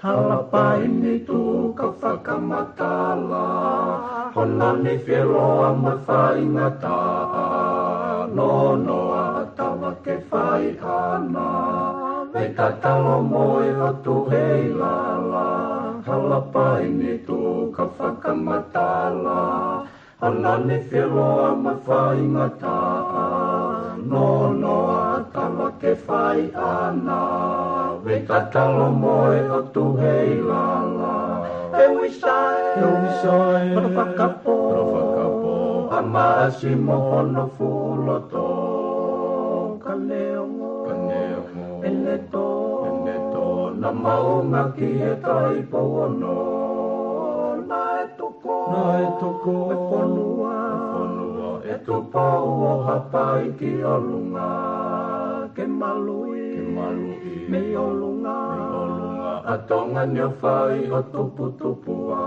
Halapaini tu ka whakamatala, honani whiroa ma whaingata, no noa tawa ke whai ana, me tatalo moe o tu hei lala. Halapaini tu ka whakamatala, honani whiroa ma whaingata, no noa tawa ke whai ana. We tatalo moe o tu hei lala. E wisai, whakapo, a maasi mohono fuloto. Kaneongo, eneto, na maunga ki e tai pono. Na e toko, e whanua, e tupo o hapai ki o lunga. Ke malui, me o lunga, a tonga ni o whai o tupu-tupua.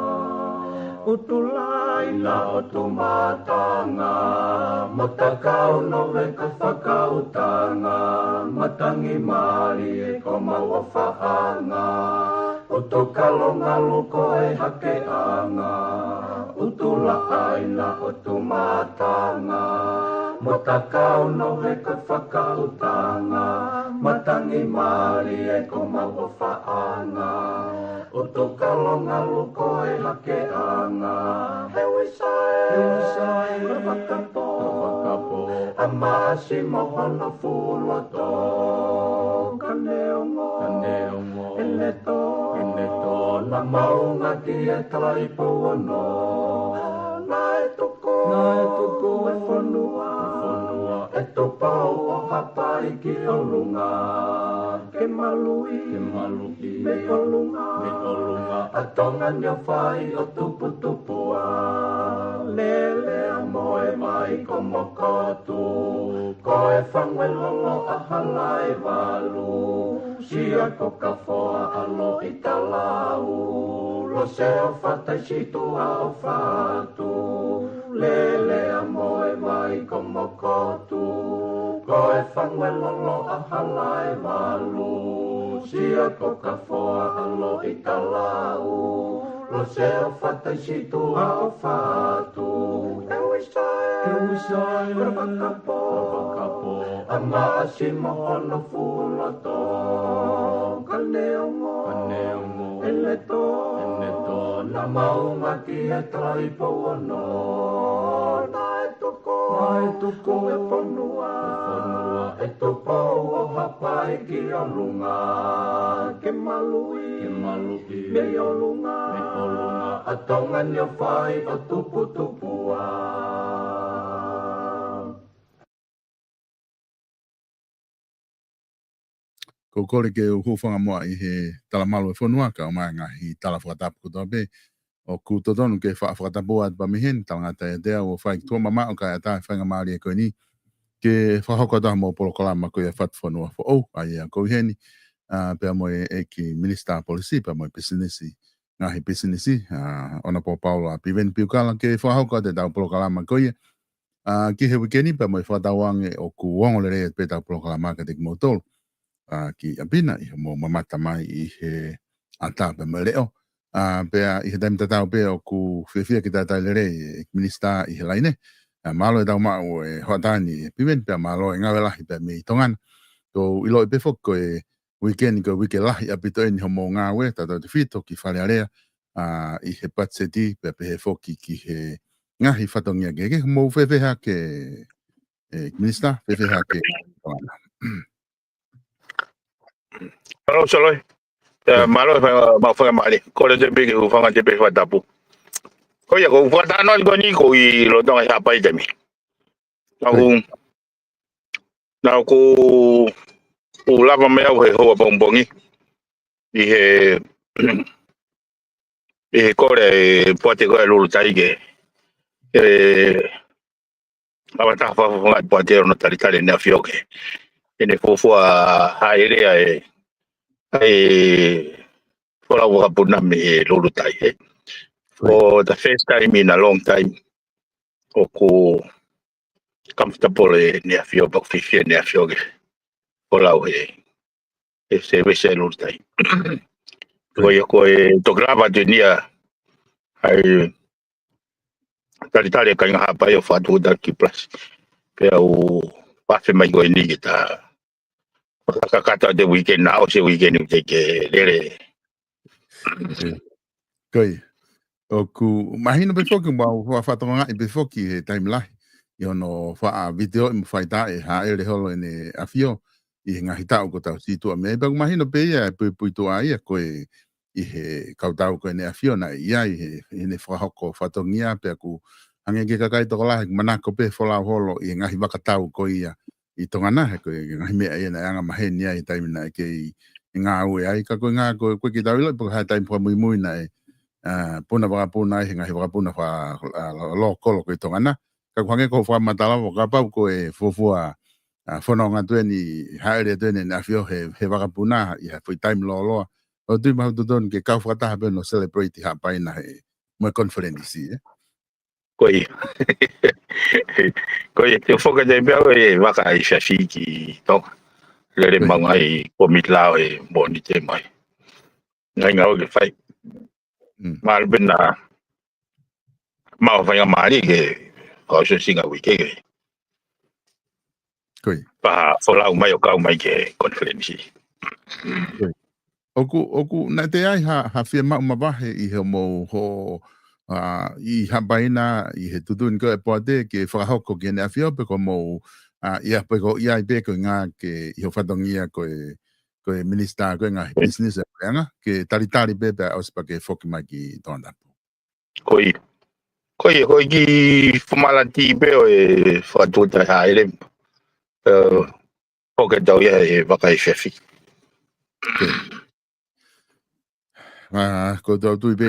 Utulai na o tu matanga, matakau no ve ka whakautanga, matangi mari e ko maua whaanga, utu kalonga luko e hake anga, utulai na o tu matanga, matakau no ve ka whakautanga, matangi mari e ko maua whaanga, utu kalonga luko e hake anga. He wisai, whakapo, a maasi mohono fuloto. Kaneongo, eneto, na maunga ki e tai pono. Na e tuko, e whanua, e tupau o hapai ki o lunga. Ke malui, me o lunga, a tonga ni o whai o tupu-tupua. Lele a moe mai ko mokotu, ko e whangue lolo a halai walu. Sia ko ka whoa alo i talau, lo se o whatai situa o whatu. Lele a moe mai ko mokotu, ko e whangue lolo a halai walu. Sia ko ka whoa alo i talau, lo se o whatai situa o whatu. E wisai, whakapo, a maasi mohono fuloto. Kaneongo, eneto, na maunga ki e tai pono. Na e tuko, e whanua, e tupau o hapai ki o lunga. Ke malui, me o lunga, a tonga ni o whai o tupu-tupua. Ko kore ke o hufanga moa I he talamalo e whanua ka o mai ngahi tala whakatapu kutoa be. O kutotonu ke whakatapu at pa mihen talangata e dea o whai tua mama o ka ata whainga maari e koe ni. Ke whahokota mo polokola ma koe e what whanua wha o a ia koe heni. Pea mo e ki Minister Policy, pea mo e Pisinisi. ngahi business ona po Paulo a piven piukala ke whahauka te tau polokalama koia. Ki he wikeni pa mai whatawange o ku wongole rea pe tau polokalama ka te kimotolo. Ki apina i mo mamata mai i he ata pe mai leo. Pea i he taimi tatau pe o ku whiwhia ki tatai le rei minista i he laine. Malo e tau mau e hoatani piven pea malo e ngawelahi pe me i tongana. Ko ilo e pe foko e weekend ko wike lahi apito eni homo ngawe tata te fito ki whare area i he patseti pe he foki ki he ngahi whatongia gege mo whewheha ke minista whewheha ke Hello, Soloi. Malo ma fa mali. Ko le te big u fa te pe fa tapu. Ko ya ko fa ta no ko ni ko i lo tong ya pa i te mi. Na ko u lava me au he hoa bongbongi i he kore pote koe lulu taige awa taha whawhawha i pote ono taritare nea whioke ene fofua haerea whora wakapuna me he lulu taige for the first time in a long time o ko comfortable nea whioke whiwhia nea whioke wholau se vese lulu taige Koe tograva dunia ai taritare ka hapa yo fatu da ki plus pe o pafe mai go ni kita kata de weekend na o se weekend ke lere Koi o ku mahino be foki ba fatu nga be foki he time lai yo no fa video im faita e ha ele holo ene afio i ngahi tau ko tau situ me ba mahino pe ya pe to ai ko i he kautau ko ene afiona ia i he ene whahoko whatongia pe aku ange ke kakai toko lahi manako pe whola holo i ngahi wakatau ko ia i tongana he ko i ngahi mea ia na anga mahenia i taimina ke i ngā ue ai ka ko ngā ko ki tau ilo i puka hai taimi pua mui mui na puna wakapuna i ngahi wakapuna wha lo kolo ko i tongana ka kuhange ko wha matalawa ka pau ko e fufua whanonga tueni haere tueni na fio he wakapuna i ha fui taimi lo loa o tui mahu tutonu ke kau whakataha pe no celebrate ha paina he mo conference koi te foka de bea e waka ai shafi ki tonga lere manga i komit lao e boni te mai ngai ngau ke fai mal bena mau fai mari ke o so singa wiki ke koi pa fola mai o kau mai ke conference oku na te ai ha fia mau mawahe i he mo ho i habaina i he tutun ko e poate ke whakahoko ke ne awhio pe ko mo ia pe ko ia i pe ko ngā ke i ho whatongia ko e minister ko ngā business e peanga ke taritari pe pe auspa ke whoki mai ki tōna. Koi ki fumalati pe o e whatuta haere hoke tau ia e waka e whewhi. Ko tau tui pe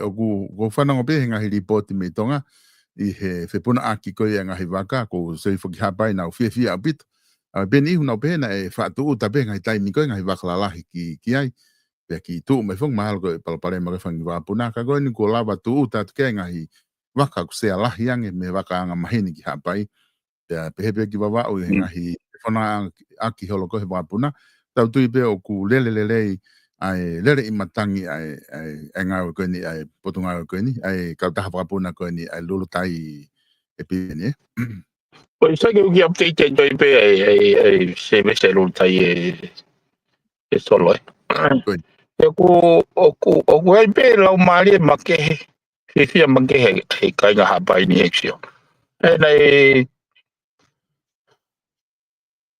o ku whanonga pe he ngahi ripoti me tonga i he whepuna aki ko ia ngahi waka ko sei whoki hapai nau whiawhia a bit. Ben ihu nau pe na e whaatu uta pe ngahi taimi ko ngahi waka lalahi ki ai. Pea ki tuu mai whong mahalo ko e palapare ma whangi wapuna ka koe ni ko lawa tu uta tuke ngahi waka ku sea lahi ange me waka anga mahini ki hapai. Pea pehepe ki wawa o i ngahi whana aki holo ko he wapuna. Tau tui pe o ku lelelelei ai lere i matangi ai ngau ko ni ai potunga ko ni ai ka taha wapuna ko ni ai lulu tai e pini Ko isa ke uki update joy pe ai se lulu tai e solo e ku ai pe lau mari ma ke fia ma ke he kai nga hapai ni exio e nei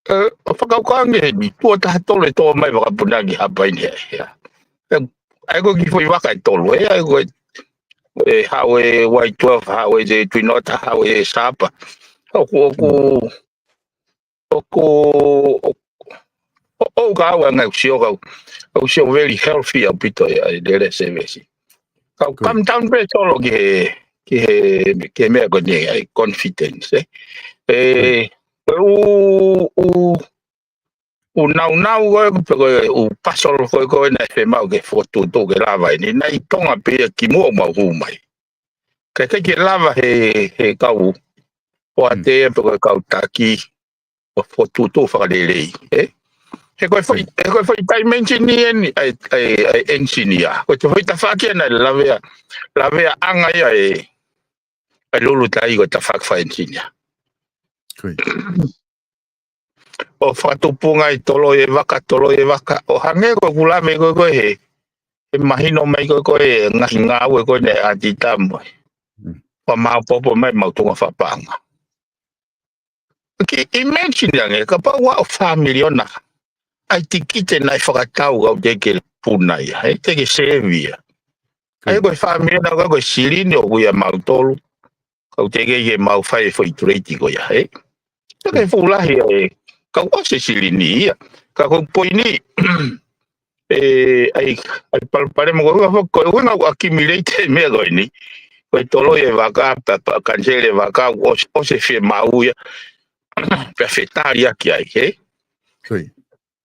whakaukange ni tua taha tole toa mai wakapuna ki hapai ni ai ko ki foi waka tolo ai ko e hau e wai 12 hau e te tuinota hau e sapa oku o ka au nga usio very healthy a pito e dele service ka come down pe tolo ke me ko ni ai confidence u o nau o pasol ko na fe mau ke foto to ke lava ni nai tonga pe ki mo ma hu mai ke lava he kau o ate pe kau taki o foto to fa le he ko foi tai menchini ni ai engineer ko to foi ta fa ke na lave anga ia ai lulu tai ko ta fa engineer o whatupunga I tolo e waka o hange ko kulame ko he mahino mai ko e ngahi ngawe ko ne atitamo pa mau popo mai mautunga whapanga ki imagine yange ka pa wa family ona ai tikite nai whakatau au teke punai ai teke sevia ai ko family na ko sirini o kuia mautolu kau teke ke mau whai foi treiti ko ya teke fulahi ka wase sirini ka ko poini ai pare mo ko una accumulate me go ni ko tolo e vaka pa cancele vaka o se fe mauya perfectaria ki ai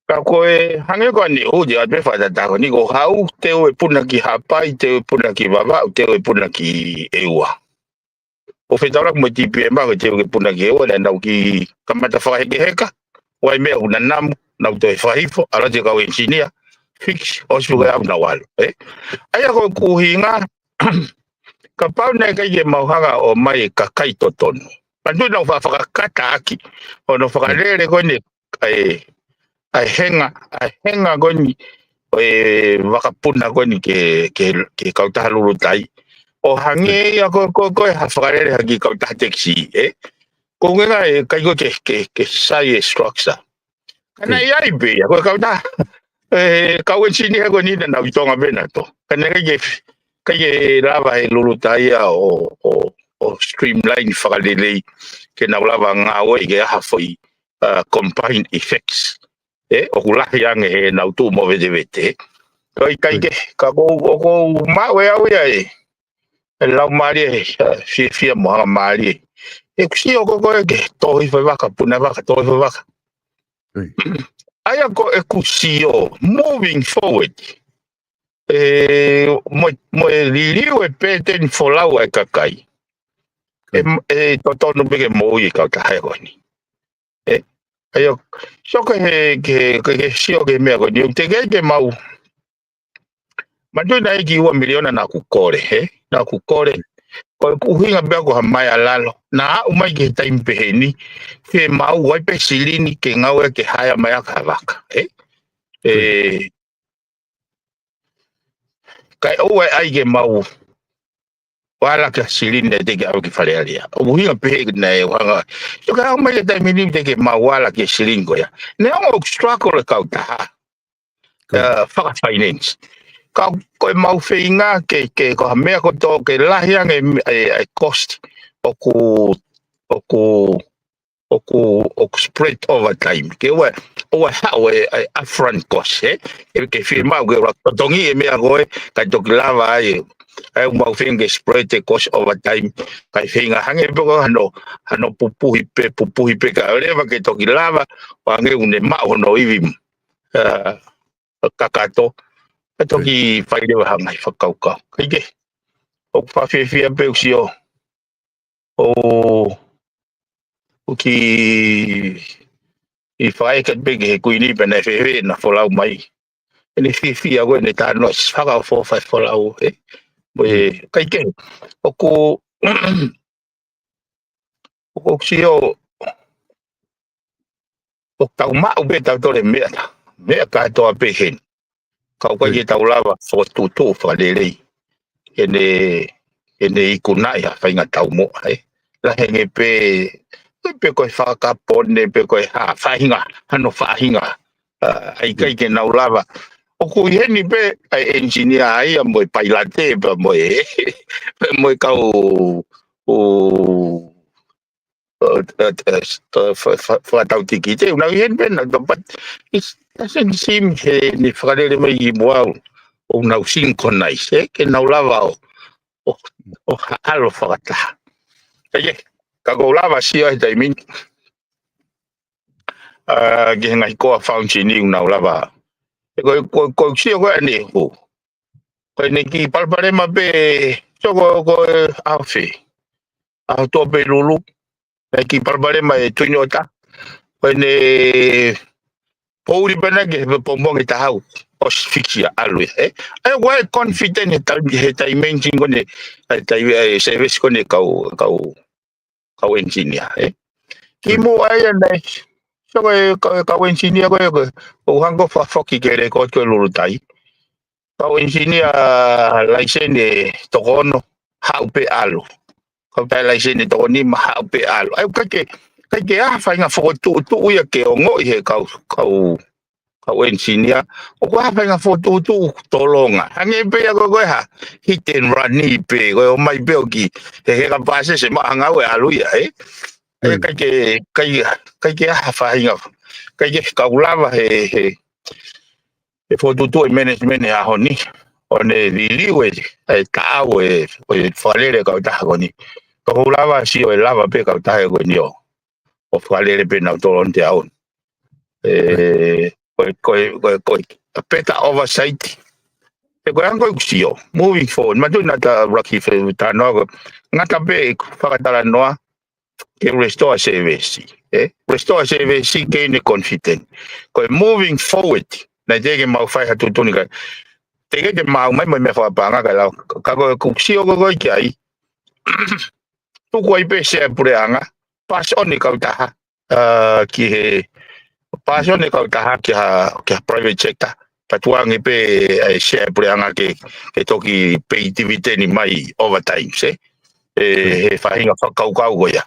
ka ko hange ko ni o dia be fa da ko ni go hau te o puna ki hapai te o puna ki baba te o puna ki ewa o fe tara mo ti pe ma ko te o puna ki ewa na ki kamata fa heka wai me una nam na to fa hifo ala te ka engineer fix o suga na walo ai ko ku hinga ka pau na ka ye mauhanga o mai ka kai totono pandu na fa kata aki o no fa lele ko ni ai henga ko ni wakapuna ko ni ke kauta lulu tai o hange ya ko ha fa lele ha ki kauta taxi ko nga kai ko ke sai structure kana ya ibe ya ko kauta kau sini ko ni na vitonga bena to kana ke lava lulu tai o streamline fagalele ke na lava nga o ke ha foi combined effects o kula yang na auto move de vete kai ke ka go ma we la mari fi mo mari kusi o ko ke to i fa vaka puna vaka to fa vaka aya ko ekusio moving forward mo liliu peten folau e kakai toto no bege mo i ka ka ko ni ayo so ke sio ke me ko ni te ke mau mando na ki wa miliona na ku kore na ku kore ko ku hinga be ko mai alalo na o mai ke time peheni ke mau wa pe silini ke ngawe ke haya mai ka vaka kai o ai ke mau wala ka silini de ke au ke fale alia o hinga pe na e wanga so ka mai ke time ni de ke mau wala ke silingo ya ne o struggle ka ta fa finance ka ko mau feinga ke ko me ko to ke lahiang e cost o ku spread over time ke o upfront cost ke firma ke dongi me ago ka to lava ai mau feinga spread the cost over time ka feinga hange ko hano pupuhi pe ka leva ke to lava wange une ma ono ivim kakato toki faile wa hangai whakauka. Kaike, o whawhiwhia peusio o ki i whaekat peke he kuini pena whewe na wholau mai. Ene whiwhia koe ne tāno whakau whawhai wholau. Kaike, o sio o tau mau be tau tore mea ta. Mea ka toa pehen. Kau kai tau lava foto to fa lele ene ikuna ya fainga tau mo la henge pe ko fa ka pone pe ko ha fainga hano fainga ai kai ke nau lava o ku heni pe ai engineer ai mo pilate pe mo kau fa tau tikite una hen pe na but it doesn't seem ni frale mai mo o na synchronize ke na lava o halo fata ye ka go lava si ai dai min Ki ngai ko fountain ni una lava. Ko si ko ni ko. Ko ni ki palpare ma be so ko afi. A to be lulu. Ki palpare ma tunyota. Ko ni Pauli bana ke pombong ita hau asfixia alwe ai wa confident ta imagine kone ta service kone kau engineer ki mo ai nei so kau engineer ko hango fa foki kere ko lulu tai kau engineer license to kono hau pe alu kau tai license to ni ma hau pe alu ai ke fa nga foto tu ya ke ngo he kau engineer o ko ha nga foto tu tolonga hange pe ko ha hit and run ni pe ko mai pe ki he ka pase se ma nga we alu ya ke ha fa nga ke lava he foto tu management ya honi one liliwe ta we falere ka ta ko ni ko lava si o lava pe ka ta ko ni o falere pe na tolon te aun ko better oversight ko ang sio moving forward maduna ta rocky fe ta no ngata be fakatala noa ke restore service restore service ke ni confident ko moving forward na dege mau fai hatu tunika tege de mau mai me fa pa nga la ka ko sio ko ai tu ko ipe se pureanga pass on ni ka ta ki he passion ni kau taha kia private sector patuang ipe share pureanga ke toki pe activity ni mai overtime he fahinga kau go ya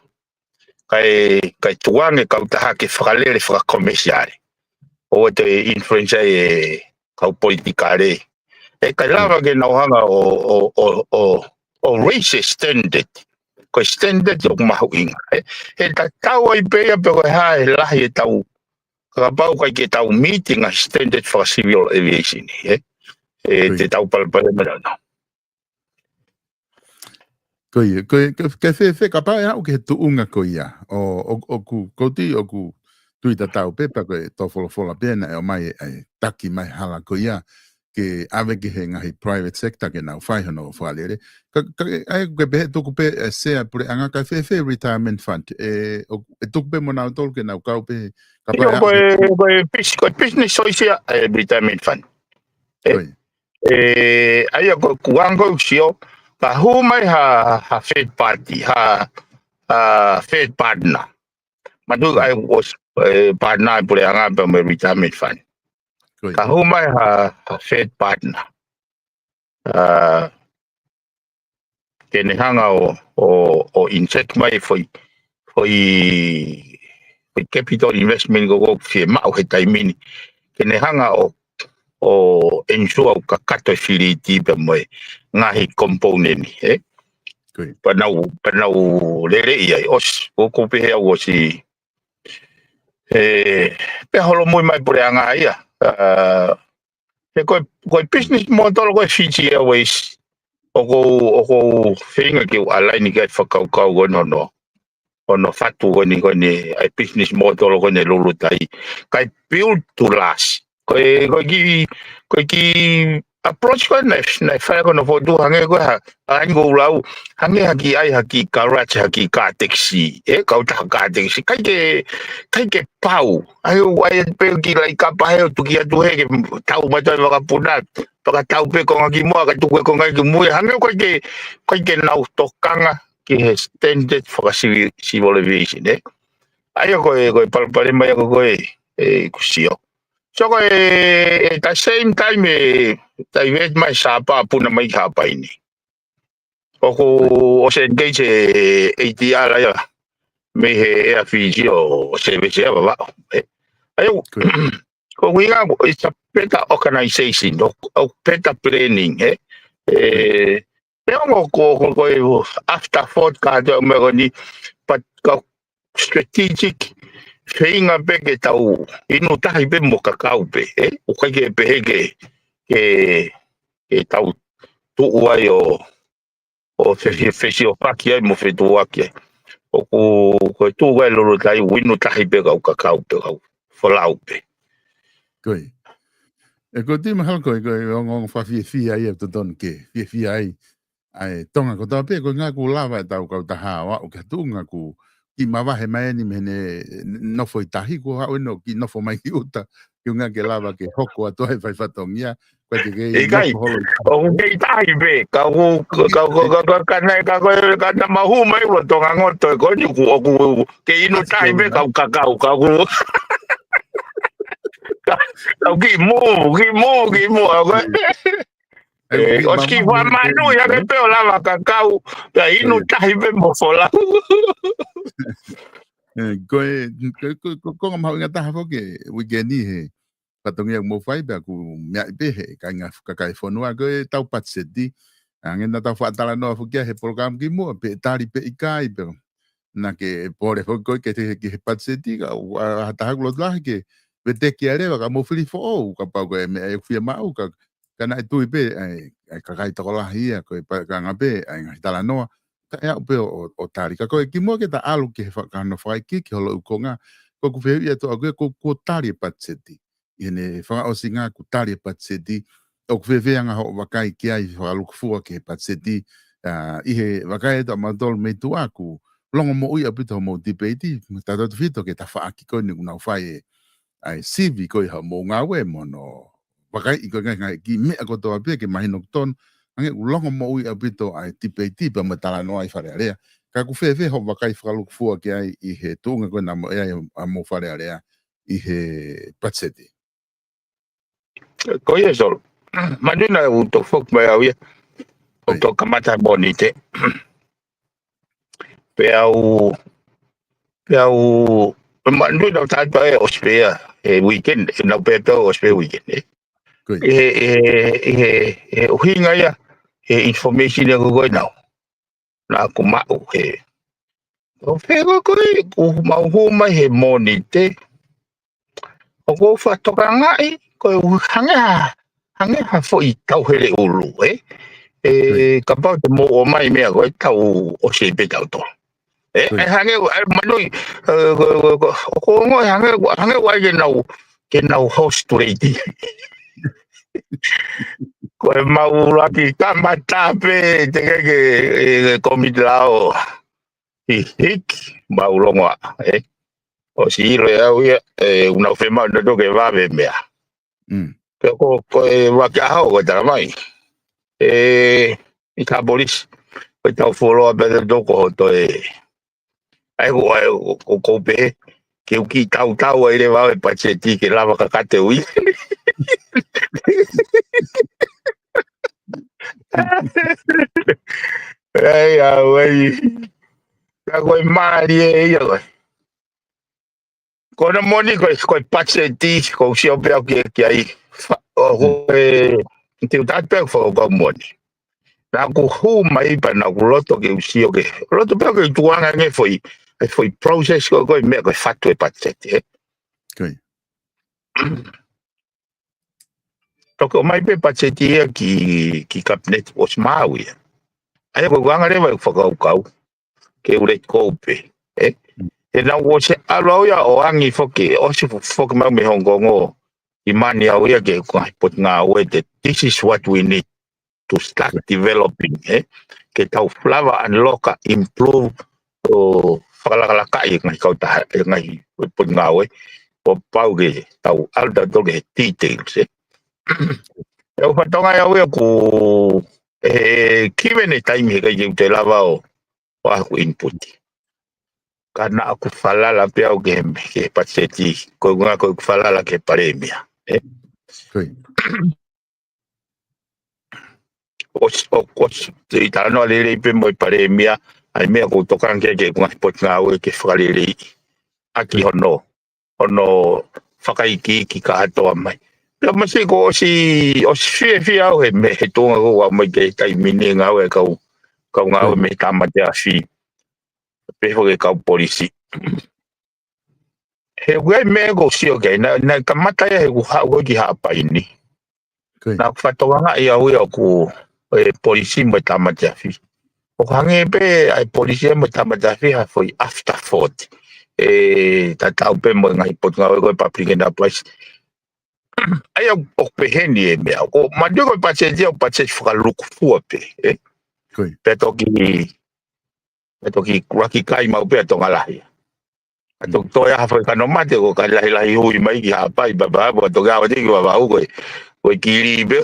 kai tuang kau taha ke fralere fra commercial o te influence kau politikare kai lava ke nauhanga o racist standard ko standard yok mahuinga he ta tau ipe ya pe ko ha la ye tau Kapau kai ke tau meeting a standard for civil aviation te tau palpale merana. Koia, ke kapau e hau ke tu unga koia, o ku koti o ku tuita tau pepa koe tō wholofola pēna e o mai taki mai hala koia ke ave ke he ngahi private sector ke nau whaihono o whalere. Ai ke behe tuku pe sea pure anga kai whewhe retirement fund e tuku pe mo nau tolu ke nau kau pe Ko business social retirement fund. Ai ko kuango sio ka humai ha Fed party ha Fed partner. Madu ai was partner pure anga pe retirement fund. Ka humai ha Fed partner. Kene hanga o insect mai foi capital investment go fi mau he taimini kene hanga o ensure ka kato facility pe mai ngahi component panau lere ia os ko pe he o si pe holo moi mai por anga ia ko business model ko Fiji Airways o finga ke align ke fakau ono fatu koni ai business model koni lulu tai kai build to last ko ki approach ko na fa ko no fodu hange ko hango lau hange haki garage haki ka taxi ka uta ka taxi kai ke pau ai pe ki lai ka pa he tu ki atu he tau ma tai ka punat pa tau pe ko ngi mo ka tu ko ngi mo hange ko ke na tokanga ki standard for civil aviation ai ko palpare mai ko kusio so ko at the same time tai vet mai sapa puna mai hapa ini o se engage ATR ya me he AFG o service ya baba ai ko winga it's a better organization o better planning Pero ko after Ford ka do meroni but strategic feinga pe ke tau inu tahi pe mo kakau pe o ka ke pe ke tau tu uai o fesio paki ai mo fetu waki o ko tu uai lolo tai winu tahi pe kakau pe folau pe. Koi. E ko ti mahal ko ngong fa fi ai to don ke fi ai ai tonga ko ta pe ko nga ku lava ta ko ta ha wa o ka tunga ku ki ma va he mai ni mene no foi tahi ko ha no ki no fo mai ki uta ki nga ke lava ke hoko ato e fai fatongia ko te ke no holo o ke tai be ka na mahu mai ro tonga ngoto ko ni ku ke inu tai be ka Tao ki mo ako. O ski wa manu ya ke peo lava kakau. Ya inu tahi be mo fola. Ko ngam nga taha fo ke wigeni he. Patongia mo fai ba ku mea be he ka nga ka fonua ko tau patsedi. Angin na tau fatala no fo ke he program ki mo pe tari pe ikai pe. Na ke pore fo ko ke te ke patsedi ka taha lo lah ke Vete que areva ka mo fili fo ka pa ko me e fia mau ka kana tu pe ai ka kai to la hia ko pa ka ngabe ai ngai tala no ka ya pe o tari ka ko ki mo ke ta alu ke fa ka no fai ki lo ko nga ko ku fe ia to ko tari patseti ine fa o singa ku tari patseti o ku fe nga ho wa kai ki ai fa lu ku fu ke patseti i he wa kai to ma dol me tu aku longo mo ia pito mo debate ta do fito ke ta fa ki ko ni una fai ai sivi ko ha mo nga we mo no pakai i ko nga ki me ko to ape ke mai no ton ange ulongo mo i apito ai tipe ma tala no ai fare area ka ku fe ho pakai fralu fu ke ai i he tunga ko na mo ai mo fare area i he patseti ko ye sol madina u to fok ba ya to kamata bonite pe au mandu na ta pa e ospea e weekend na pe to ospea weekend o hinga ya information ya go now na ku ma o o pego ko ma huma he monite o go fa to kanga ko hanga ha fo I tau hele ulu ka pa mo o mai me go tau o se pe tau to hange manui ko ngo hange wa ke nau host ready ko mau lagi kamata pe te ke komidlao hik mau longa o si ro ya una fema no que va be mea ko wa ka ho ta mai I ka bolis ko ta follow up de do ko to ai ko pe ke o ki tau ai le va pa cheti ke lava ka te ui ai ai ka ko mari e ko na moni ko pa cheti ko si o pe ke ai o te ta pe fo ko moni na ku hu mai pa na ku loto ke si o ke loto pe ke tuanga nge foi process ko me ko fatto e pazzette Toko mai pe pazzette ki cabinet os maui ai ko ganga re vai kau ke ure kope e na wo se alo ya o angi foke o se foke mai me hongongo imani au ya ke ko pot nga we this is what we need to start developing ke tau flava and loka improve o fala kai ngai kau ta ngai pot nga we o pau ge tau alda do ge details eu fatonga ya we ku kiven time ke je te lava o aku input karena aku fala la pe au game ke patseti ko nga ko fala la ke paremia os itano le pe mo paremia ai me ko tokan ke ko pot nga we ke falele aki hono whakaiki ki ka atoa mai. Pea masi ko o si fi au he me he tonga ko wa mai ke kai mine ngā we kau ngā we me tamate a fi. Peho ke kau polisi. He wei me ko si o kei, na kamata ya he ku hau ki hapa ini. Na whatonga ngā ia ui au ku polisi me tamate a fi. O hange pe ai polisi me tamate a fi ha foi after 40. tatau pe mo ngai pot ngau ko paprika na pas ai o peheni e mea o mandio ko patseti o patset whakaluku fua pe pe toki kuraki kai mau pe tonga lahi atok toia hafai kano mate ko ka lahi hui mai ki hapai baba bo to ga wati ko baba ko kiri be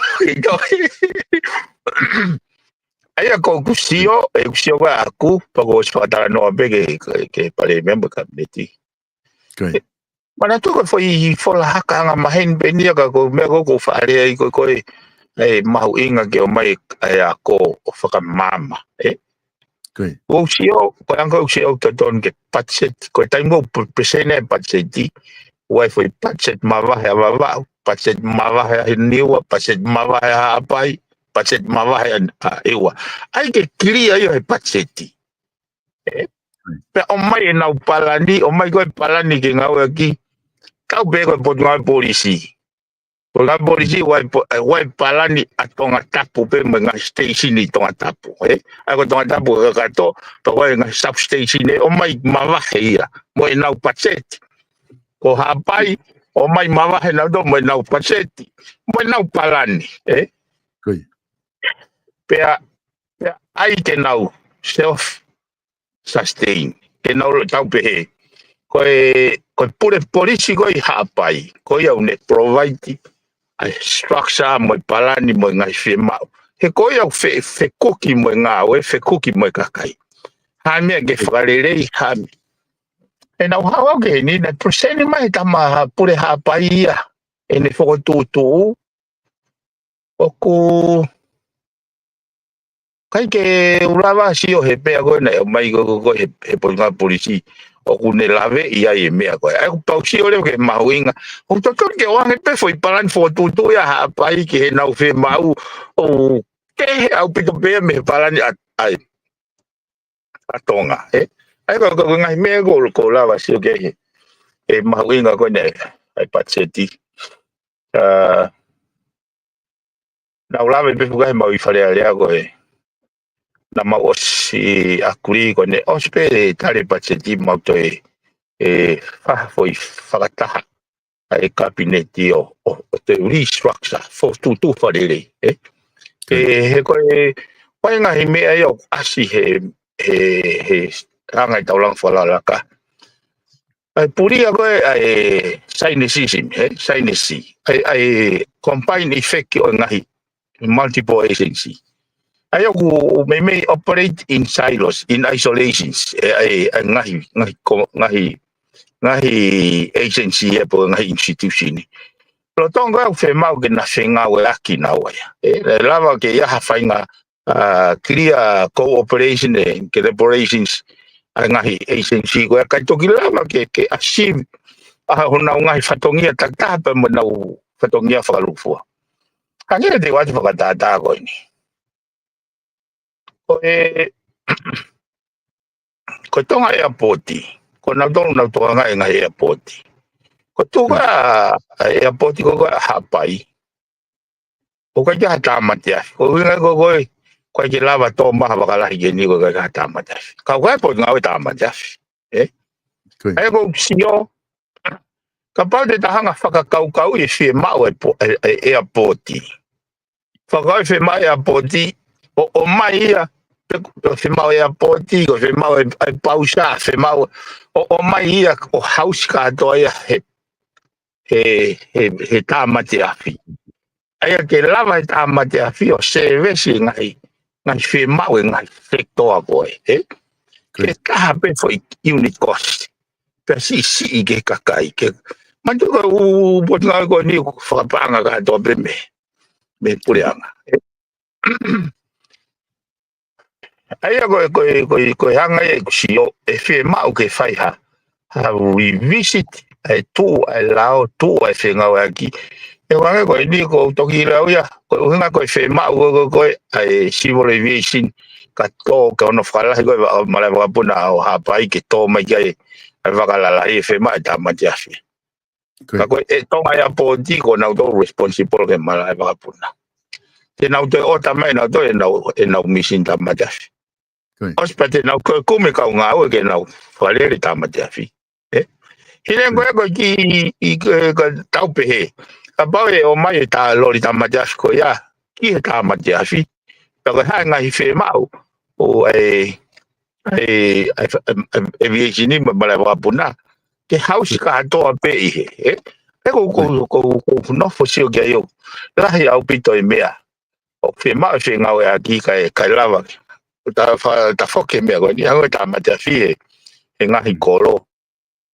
ai ko kusio ba aku pa ko sfatara no be ke pare member kabineti mana tu ko foi fola haka nga mahen benia ka ko me ko fare ai ko mau inga ke o mai ai ko whakamama o sio ko anga o sio to don ke patset ko taimo presene patseti wai foi patset mava patset mava niwa patset mava apai patset mava ewa ai ke kria yo patseti pe o mai na palani o mai ko palani ke ngau aki kau be ko potnga polisi wai palani atonga tapu pe nga station ni tonga tapu ai ko tonga tapu ka to to wai nga substation o mai mavahe mo na patseti ko hapai o mai mavahe na do mo na patseti mo na palani pe ai ke nau self sustain ke nau tau pe ko pure polisi ko hapai ko ia une provide a structure mo palani mo ngai firma he ko ia fe kuki mo nga o fe kuki mo kakai ha me ke farele ha e na hawa ke ni na preseni mai tama pure hapai ia ene fo tu o ku kai ke ulava si o he pe ko na mai ko he polisi o kune lave ia e mea koe. Ai pausi o leo ke mahuinga. O tato ke oange pe foi paran fo tutu ia hapai ke he nau fe mau o ke he au pito pe me paran ai atonga. Ai ko ngai mea ko lava si o ke he. E mahuinga koe ne ai patseti. Na ulave pe fukai mau i wharea lea koe. Na mau osi akuri koe ne ospe tare patseti mau toi foi whakataha ai kabineti o te restructure for tu wharere he koe ngahi mea i o asi he rangai taulang whalalaka ai puria koe ai cynicism cynici ai combine effect o ngahi multiple agency ai o me operate in silos in isolations ai ngahi agency e po ngahi institution lo tonga o fe mau ke na fenga o aki na wa lava ke ya hafainga clear cooperation and collaborations ngahi agency ko ka to lava ke achieve hona ngahi fatongia takapa mo na fatongia falufu kangere de watu fakatata ko ni ko tonga airport ko na dong na to nga airport ko tuga airport ko hapai o ka ja tamatia ko nga ko ke lava to ma ba kala ni ko ka tamatia ka ko nga tamatia ai ko sio kapal de tahanga whakakau i whi mau airport whakai whi mau airport o mai ia whi mau airport ko whi mau ai pausa whi mau o mai ia o house katoa ia he tāmate awhi. Aia ke lava he tāmate awhi o service ngai whi mau ngai whektoa koe. Ke kaha pe fo unit cost. Pe si ke kakai. Mantu ka bot ngai koe ni whakapanga katoa pe me pureanga. Aia koe hanga e kusio e whi mau ke whaiha. We visit ai tu ai lao tu ai whengau aki. E wanga koe ni ko toki rau ia. Koe uhinga koe whi mau koe ai civil aviation ka tō ka ono whakalahi koe malai wakapuna o hapai ke tō mai kai ai wakalalahi e whi mau e tāmati awhi. Ka koe e tonga ia pōti ko nau tō responsible ke malai wakapuna. Te nau te ota mai nau tō e nau mission tāmati awhi. Ospate nau koe kume kau ngā ue ke nau whalere tāmati awhi. Hile ko ki ko tau pe. Apa o mai ta lori ta majas ko ya. Ki ta majas. Pero ha ngai fe mau. O aviation mala puna. Ke house ka to pe e. Ko no fo si o ga yo. La ya o pito e mea. O fe mau fe ngau aki ka lava. Ta foke mea ko ni ha ta majas e ngai kolo.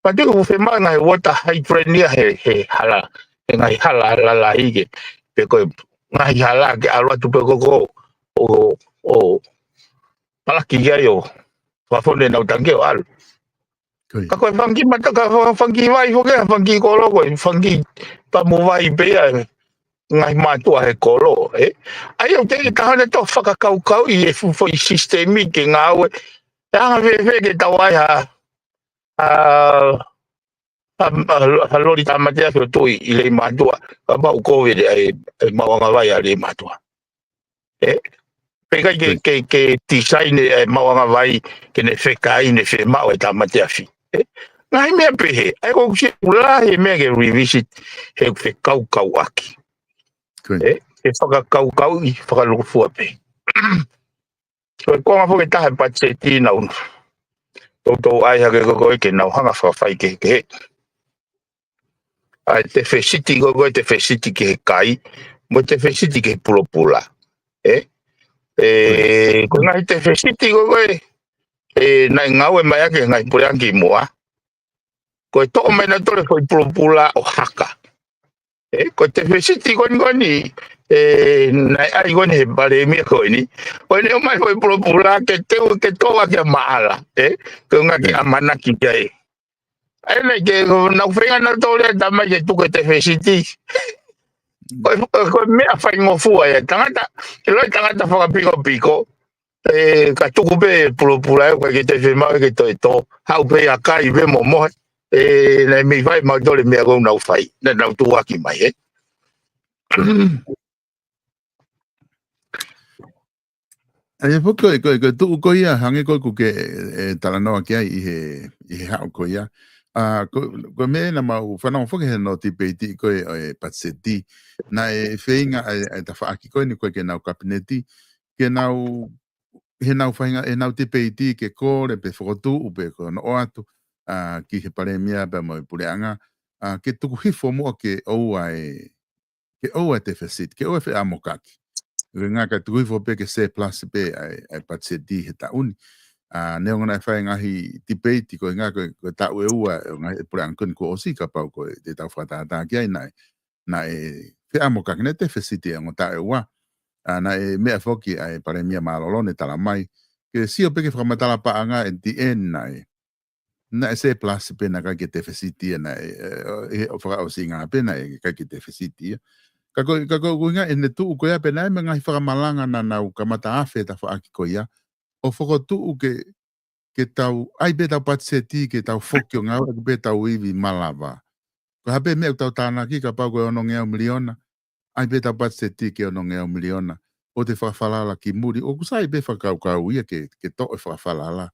Pati ko fe mai ngai water hydrangea he hala. Ngai hala la hige. Pe ko ngai hala ke alwa tu pe ko o palaki ya yo. Wa fo le na utange o al. Ka ko fangi mata ka fangi vai fo ke fangi kolo ko fangi pa mo vai pe ya. Ngai matua he kolo ai o te ka hana to whakakau i e fufo i sistemi ke ngawe. Tanga fe ke tawai lori tamatea fe toi i le matua. Ka mau kowe e mawanga vai a le matua. Peka ke design e mawanga vai ke ne whekai ne whe mau e tamatea fi. Ngai mea pehe. Ai ko kusi ula he mea ke revisit he whekau aki. E whakakau i whakalofua pe. So e konga fo ke tahe patse tina unu. Toto ai hake koe ke nau hanga whawhai ke he. Ai te whesiti koe te whesiti ke he kai. Mo te whesiti ke he pulopula. Ko ngai te whesiti koe. Nai ngau e mai ake ngai pureangi mua. Ko e toko mena tole koe pulopula o haka. Ko te whesiti koni. Nai ai koni he bare mea koe ni. Koe ne o mai koe pulopula ke teo ke toa ke maala. Ko ngai ke amanaki kia e. Ai nei ke nau whenga na tole tama ke tuke te whesiti. Koe mea whai ngofua e. Tangata, e loi tangata whakapiko. Ka tuku pe pulopula e koe ke te whemau ke toi tō. Hau pe a kai pe mo mohe. Nei mi whai mau tole mea kou nau whai. Nei nau tuwaki mai Ai foko ko tu ko ia hange ko ke talanoa ke ai i hao ko ia ko me na mau fana fo ke no ti peti ko patseti na feinga ta fa aki ko ni ko ke na kabineti ke na he na fainga e na ti peti ke ko le pe fotu u pe ko no atu ki he pare mia ba mo puleanga ke tu hifo mo ke o ai ke o te fesit ke o fe amokaki nga ka tui fo pe ke C+ pe ai patseti he tauni ne ngona fai ngahi debate ko nga ko ta ua nga pulang kun ko osi ka pau ko te ta fata ta ki ai na fe amo ka ne te fesiti ngo ta ua na me foki ai pare mia malolo ne tala mai ke si o pe ke fra matala pa nga en di en na C+ pe na ka ke te fesiti na o fra osi nga pe na ka ke te fesiti Kako nga ene tu ko ya pena me ngai whakamalanga na nau kamata afe ta whaaki ko ia. O whako tu ke tau, ai be tau patseti ke tau whokio ngau, ke be tau iwi malawa. Ko hape mea tau tāna ki ka pau ko ono ngeo miliona, ai be tau patseti ke ono ngeo miliona. O te whakawhalala ki muri, o kusai be whakau ia ke to e whakawhalala.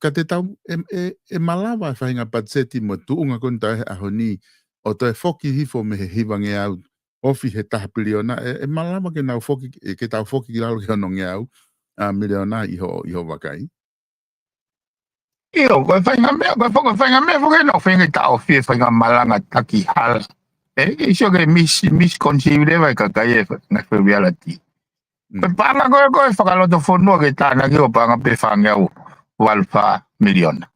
Ka te tau e malawa e whahinga patseti mo tuunga koni tau e ahoni, o to e whoki hifo me he hiwange au, ofi he taha piliona e malama ke nau foki ke tau foki ki lalo ke ono ngeau miliona iho wakai. Iyo, ko whainga mea fo ke no whainga tau fie whainga malanga taki hala. Isio ke misconceived e vai kakai e na reality. Ko panga ko whakaloto whonua ke tāna ki o panga pe whangeau walfa miliona.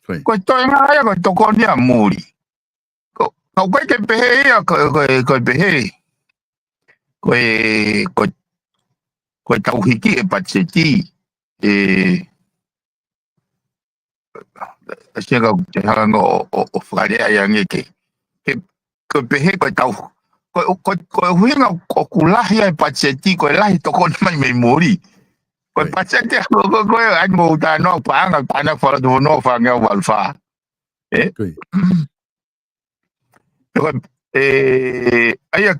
Ko toi ngā ia ko tokoni a muri. Kau koe ke pehe ia koe pehe. Koe tau hiki e patseti. Asia kau te hanga o whakarea ia ngeke. Koe pehe koe tau. Koe huinga o kulahi e patseti koe lahi tokoni mai me muri. Koe patseti koe ango utanoa paanga tāna whalatu honoa whangea walwha. Aia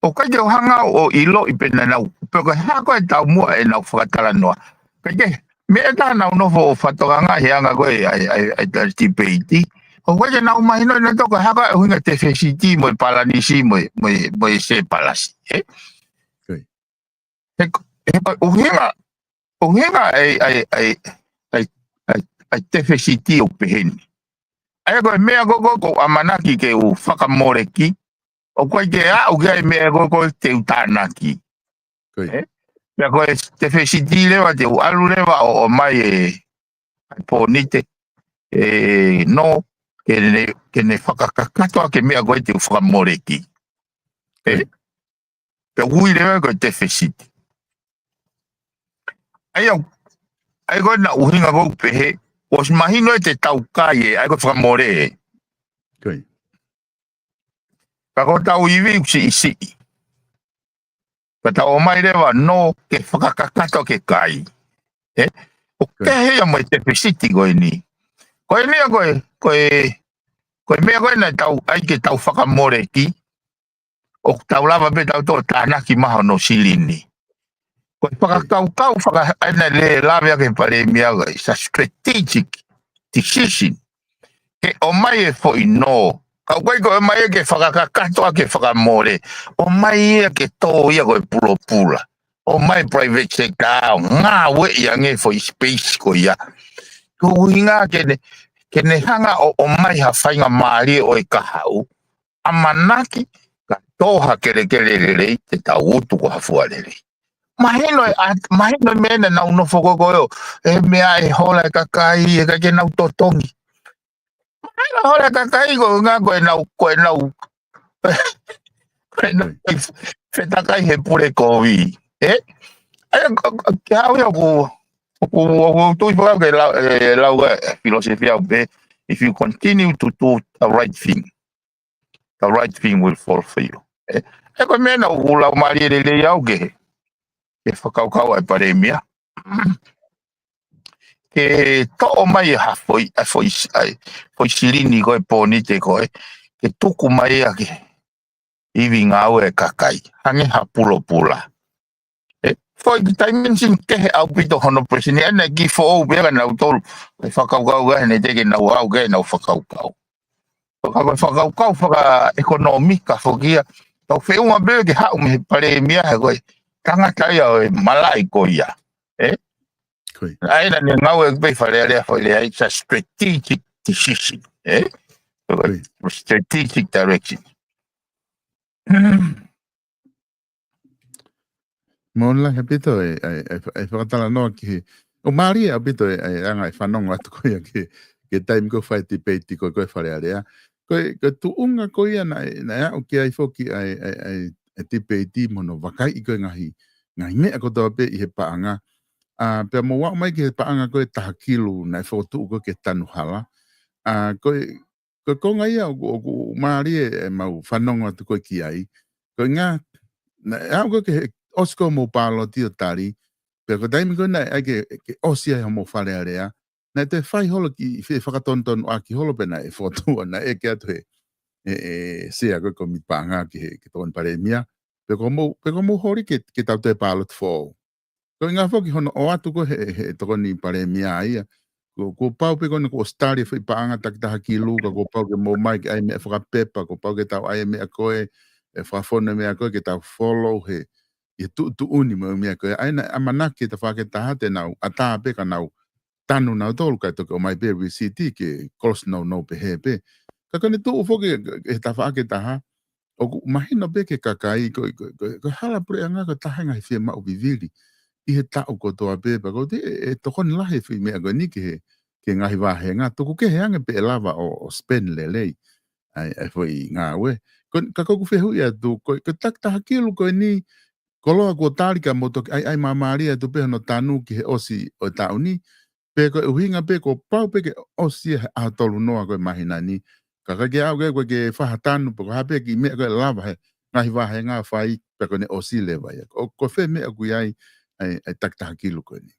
o kai te hanga o ilo I pena nau pero ko ha ko tau mua e nau whakatala noa kai ke me ta na no fo fatonga hianga ko ai debate o ko na uma hino na to ko haka hunga te fesiti mo palanisi mo se palasi o hinga ai te fesiti o peheni ai ko me ko amanaki ke u whakamoreki o ko ke a o ke me ko te utanaki me ko te fesiti lewa te alu lewa o mai ponite no ke ne whakakakato ke mea koe te whakamoreki pe ui lewa koe te fesiti ai koe na uhinga kou pehe os mahino e te tau kai ai koe whakamore ka koe tau iwi usi isi ka tau mai lewa no ke whakakakato ke kai o ke hea mai te fesiti koe ni koe mea koe mea koe na tau ai ke tau whakamoreki o tau lava pe tau tō tānaki maha no silini. Koe whakakau aina le lawe ake pare mea koe sa strategic decision ke o mai e fo ino kau koe mai e ke whakakakato ake whakamore o mai e ke tō ia koe pula o mai private sector ngā we ia nge fo space ko ia ko hinga ke ne hanga o mai ha whainga maari o e kahau amanaki ka toha kere te tau utu ko hafua lere. Mahino mena na unofoko koyo e mea e hola e kakai e kake nau totongi. Mahino hola e kakai ko ngā koe nau whetakai he pure kowi. Ke hau ia ko tui whakau ke lau filosofia be if you continue to do the right thing will fall for you. E koe mena u lau maari le au ke whakaukau ai pare mea. Ke to'o mai ha foi sirini koe pōni te koe ke tuku mai ake iwi ngau e kakai hange ha pula. Foi dimension ke au pito hono presini ena ki fo o bega na utol e whakaukau ga ne te ke na au ga na whakaukau. Whakaukau whaka ekonomika whokia tau whiunga beo ke hau me pare mea he koe tangata ia o malai ko ia. Aina ni ngau e pei whare alea whare it's a strategic decision. Strategic direction. Mona he pito e whakatala noa ki o Maria a pito e anga e whanonga atu koia ke time ko whai te peiti koe whare alea. Koe tu unga koia na o ki ai whoki ai te peiti mono wakai i koe ngahi mea kotoa pe i he paanga. Pea mo wao mai ki he paanga koe taha kilu na e whotu koe ke tanu hala. Koe konga ia o Maria e mau whanonga atu koe ki ai. Koe ngā na au koe ke osko mo palo tio tari, pe ko daimi ko na ke osia mo fale area, na te fai holo ki fe whakatonton a ki holo pena e fotua na ke atu sea ko mi panga ki ton pare mia, pe ko mo hori ke tau te palo fo. Ko nga foki hono o atu ko he to ni pare mia ia. Ko pau pe ko ko stari fe panga tak ta ki lu ko pau ke mo mai ai me whakapepa ko pau ke tau ai me ko e whafone me ko ke tau follow he e tu uni mo mea koe aina amanaki te whaketaha te nau ata pe ka nau tanu nau tolu kai toke o mai pe receipt ke cost no pe he pe ka kone tu ufoke e ta whaketaha o mahino pe ke kakai ko hala pure anga ko tahenga he whia mau viviri i he tau ko toa pe pa ko te e tokoni lahe whi mea koe ni ke ngahi wahe ngā tuku ke he ange pe e lava o spend lelei ai fwoi ngā we ka koku whehu ia tu ko tak taha kilu koe ni koloa ko tarika moto ai mamaria tu pe no tanu ki he osi o tauni pe ko uhinga pe ko pau pe ke osi a tolu noa ko mahinani ka ke au ke fa tanu po ha pe ki me ko lava he ngai va he nga fai pe ko ne osi le vai ko fe me ku ai tak ta kilo ko ni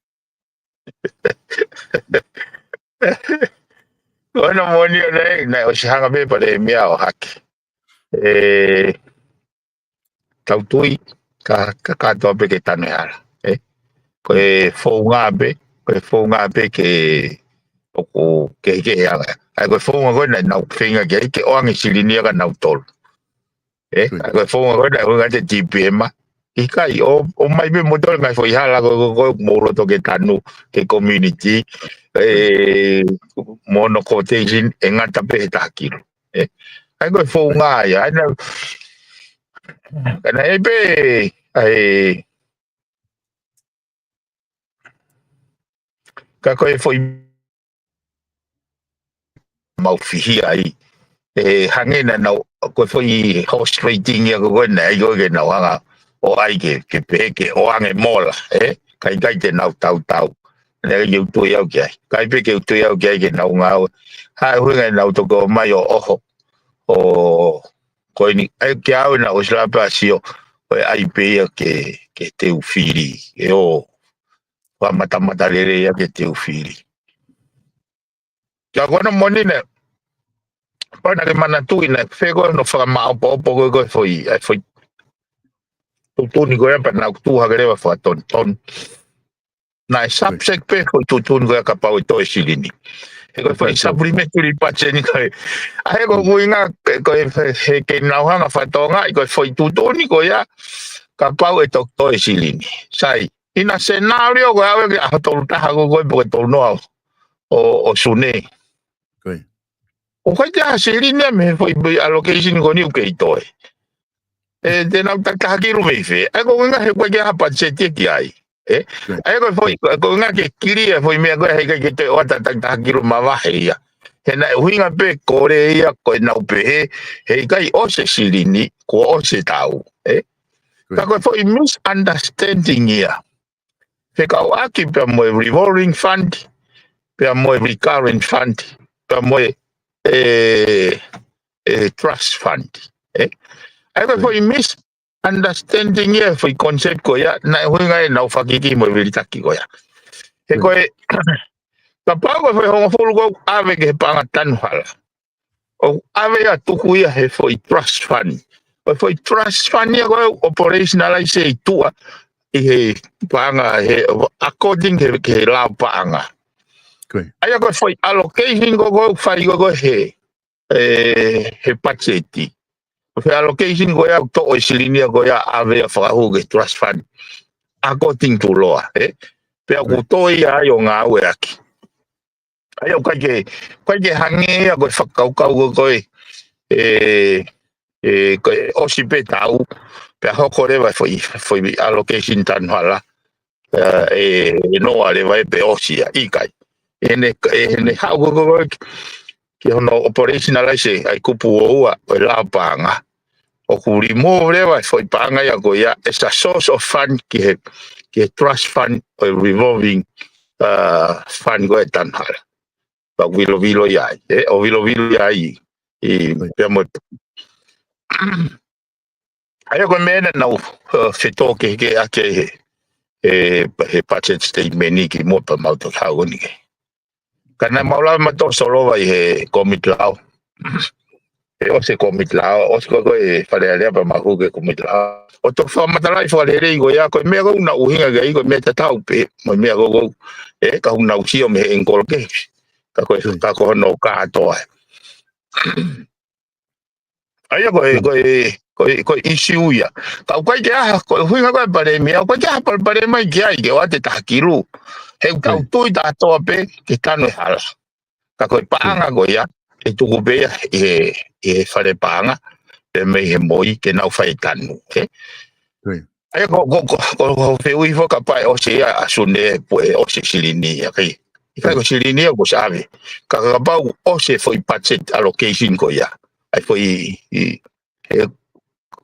ko no moni na o shanga be pare me au hak tautui ka to pe ke tanu ala ko e fo nga be ko koe whonga pe o ke anga. Ai koe whonga koe na nau whinga ke oangi silinia ka nau tolu. Ai koe whonga koe na hunga te TPM. I kai o mai me motor ngai foi hala ko moro to ke tanu ke community mono quotation engata pe takilo ai ko fonga ya ana kana ebe ai ka ko foi mau fihi ai hangena na ko foi horse trading ya ko na yo ke na wanga o ai ke pe ke o ange mola kai te na tau le yo tu ya ke kai pe ke tu ya ke na nga ha hunga na to ko mai o ko ni ai ke au na o sla pasio ai pe ke te ufiri o wa mata le ya ke te ufiri ya kono monine pana ke mana tu ina fego no fa ma po go foi tu ni go ya pa na tu ha greva fa ton na subject pe foi tu go ya ka pa to silini e go foi supplement li pa cheni ko ai go nguinga ko ke na ha fa tonga go foi tu ni go ya ka pa to silini sai ina scenario go ya ke to ta go to no o sune o kai ja silini me foi allocation go ni ke to de na ta ki ru me fe ai go nga he go ya pa cheti ki ai ai go foi go nga ke kiri foi me go he ke te o ta ki ru ma va he ya he na huinga pe kore ia ko na pe he kai o se silini ko o se tau ka go foi misunderstanding ia fe ka wa ki pe mo revolving fund pe mo recurrent fund pe mo trust fund ai ko foi misunderstanding ia foi concept ko ya na huinga na fakiki mo veritaki ko ya he ko ka pa ko foi ho fulu ko ave ke panga tan hala o ave ya tuku ia he foi trust fund o foi trust fund ia ko operationalize tua he panga he according ke la panga ai ko foi allocation go fai go he budgeti fe allocation go ya to o silinia go ya ave fa ho ke trust fund according to law pe ko to ia yo nga we aki ai o ke hange go fa kau go o si pe tau pe ho ko le vai foi allocation tan hala no ale vai pe o si ai kai ene ha go ki ono operationalize ai kupu o la panga o kuri mo le vai foi panga ya go ya is a source of fund ki trust fund or revolving fund go tan hala pa vilo ya o vilo ya i pe mo ai go mena na fito ke ake he budget statement ni ki mo pa mau to ha go ni kana maula ma to solo vai he komit lao o se komit lao o ko fale ale pa ma ku ke komit lao o to fa matala fo ale re go ya ko me go na uhinga ga go me ta tau pe mo me go ka una usi o me engol ke ka ko no ka to ai ko issue ya ka ya ko uhinga ko pare me ko ya pare mai ya ke wa te takiru he ka tu ta to pe ke tano hala ka ko paanga go ya tu go be fare paanga pe me he moi ke na fai tanu ai ko fe ui fo ka pa o se a sune pues o se silini ya kai ka ko silini go sabe ka pa o se foi budget allocation go ya ai foi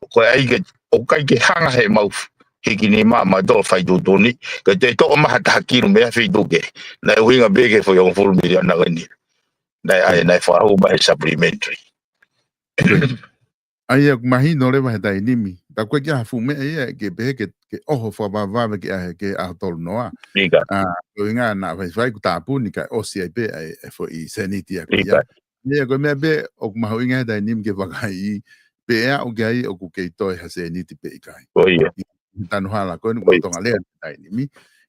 ko ai ke o kai ke hanga he mau ki ni ma do fai do ni ke te to ma ta ki me fe do ke na winga be ke foi on full million na ni na fa o ba supplementary ai ak mahi no le va dai nimi ta ko ya fu me ke be ke oho fa va ke a tol noa winga na vai ku ta pu ni ka o si be fo I seniti ak ya ni ko me be ok ma winga dai nim ke va kai pe o gai o ku ke to ha seniti pe kai tanu hala ko ni ko tonga le dai nimi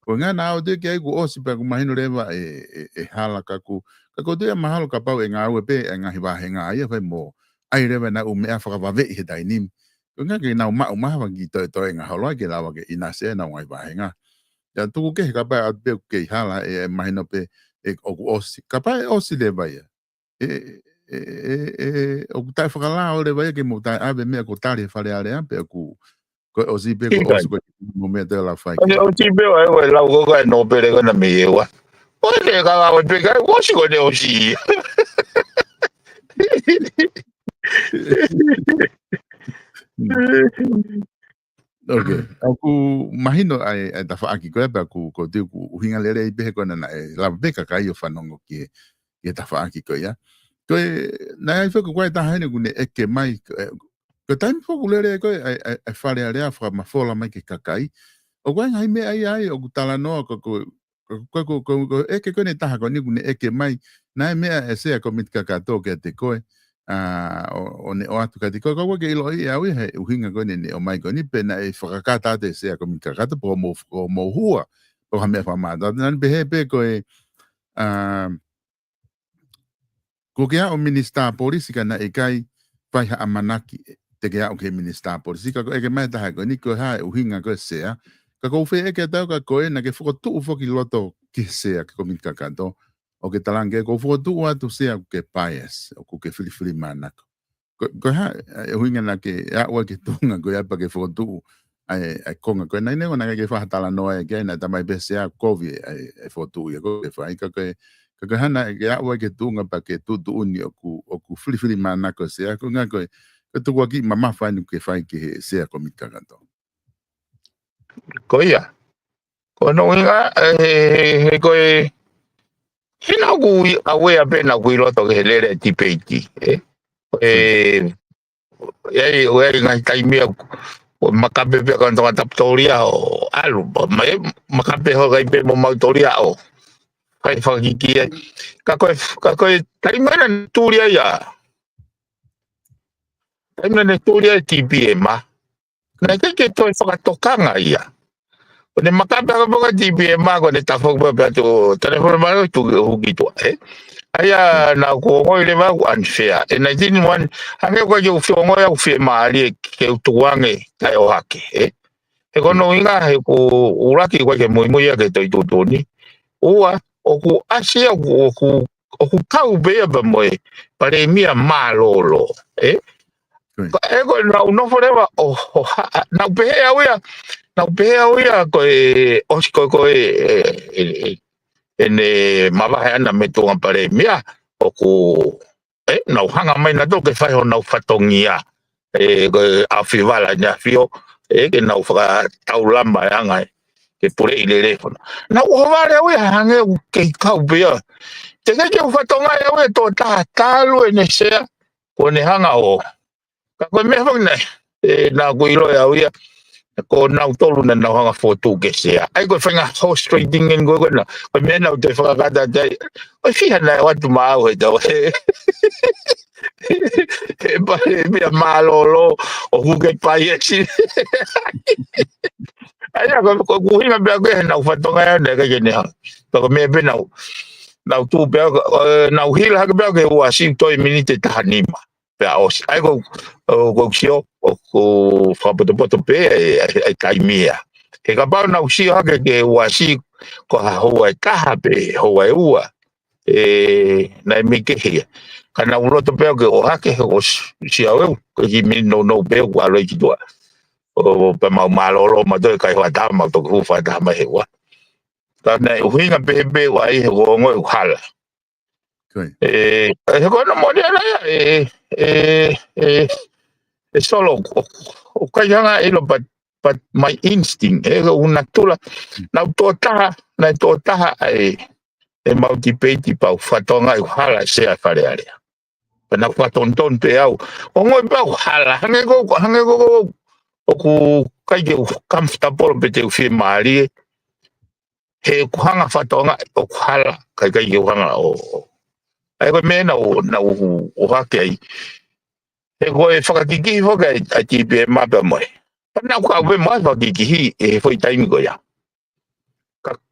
Ko ngā nā o te ki ai ku osi pa ku mahino rewa e hala ka ku te mahalo ka pau e ngā ue pe e ngahi wāhenga ai whai mō ai rewa na umea whakawawe he tai nim. Ko ngā ki nau mau maha ki toi ngā haloa ki lawa ke ina se na ngai wāhenga. Ya tuku ke he ka pai atu pe ke hala e mahino pe e o ku osi. Ka pai osi rewa ia. O ku tai whakalā o rewa ia ke mō tai awe mea ko tari whare are pe ku ko osi pe ko osi ko mō mea te la whai. O ti pe ai o lau ko kai no pe ko na me e wa. O le ka wa pe kai o si ko ne o si. Okay. Aku mahino ai ta whaaki koe pa ko te ku uhinga lere i pehe kona na e la beka kai o whanongo ki ta whaaki koe ya. Koe na ai whaka koe taha hene kune eke mai ko taimi whaku lere koe ai whare a rea whaka mawhola mai ke kakai. O koe ngai me ai o ku tala noa ko eke koe ne taha koe ni kune eke mai na mea e sea ko mit kakato ke te koe. O ne o atu ka te koe ke ilo i au he uhinga koe ne o mai koe ni pena e whakakata te sea ko mi kakata po mo hua po hamea whamata. Nani pehe pe koe ko kia o minister polisi ka na e kai whai ha amanaki te kia o ke minister polisi ka koe eke mai taha koe ni koe hae uhinga koe sea ka koe whi eke tau ka koe na ke whakotu whaki loto ki sea ko mi kakato. O ke talange ko fotu atu sea ke paias o ke fili manako ko ha huinga na ke a o ke tunga ko ya pa ke fotu ai konga ko na nego na ke fa tala no e ke na tamai be sea kovi ai fotu ya ko fa ka hana ke a o ke tunga pa ke tu uni o ku fili manako sea ko nga ko tu ko ki mama fa ni ke fa ke sea ko mi kagato ko ya ko no nga ko hina ku awe ape na ku loto ke lere ti peiti o ngai tai mea o makape pe kan tonga taptoria o alu mai makape ho gai pe mo mautoria o kai whakiki ka koe tai mana turia ya tai mana turia TPM na ke toi whakatokanga ia o ne makape ka poka TPM ko ne tafok pa tu telefon ma tu huki tu aya na ko ngoi le ma unfair e na tin one hange ko yo fio ngoi au fe mali ke tuange tai o hake e ko no inga he ko uraki ko ke moi ya ke toi tu ni ua o ku asia o ku kau be ba moi pare mia malolo e ko na no forever o na be ya ko ene mawahe ana me tonga pare mea o ku na hanga mai na to ke fai ho na fatongia ko afivala nya fio ke na fa taulamba yanga ke pure ile telefono na o vale o hange ke kau bea te ke fatonga ya we to talu ene sea ko ne hanga o ka ko me fa na ku ilo ya uia ko na tolu na hanga foto ke sea ai ko fanga host trading en go na ko me na te fa ka da o fia na wa tu ma o do e ba mi malolo o huge paiesi ai ko ku hinga be ko na foto nga na ke ne ko me be na tu be na hil ha be ke Washington minute tanima pe os ai ko xio o whapotopoto pe ai taimia. He ka pau na usi hake ke wasi ko hoa e kaha pe hoa e ua na e me kehia. Ka na uloto pe ke o hake o si au eu ke ki mi no pe ua roi ki tua. O pe mau malolo ma toi kai hoa tama to ku fa tama he ua. Ka na uhinga pe ua i he gongo e uhala. He kono moni ana ya solo o kaianga ilo but my instinct una tula na to taha e multipeti pa fatonga i hala se a fare area na fatonton pe au o ngoi pa hala hange go o ku kai ke comfortable pe te fi mari he ku hanga fatonga o hala kai ke hanga o ai ko mena o hake ai e ko e whakakiki hoka a tipe mapa moe. Pana ka we mai whakakiki e foi taimi ko ya.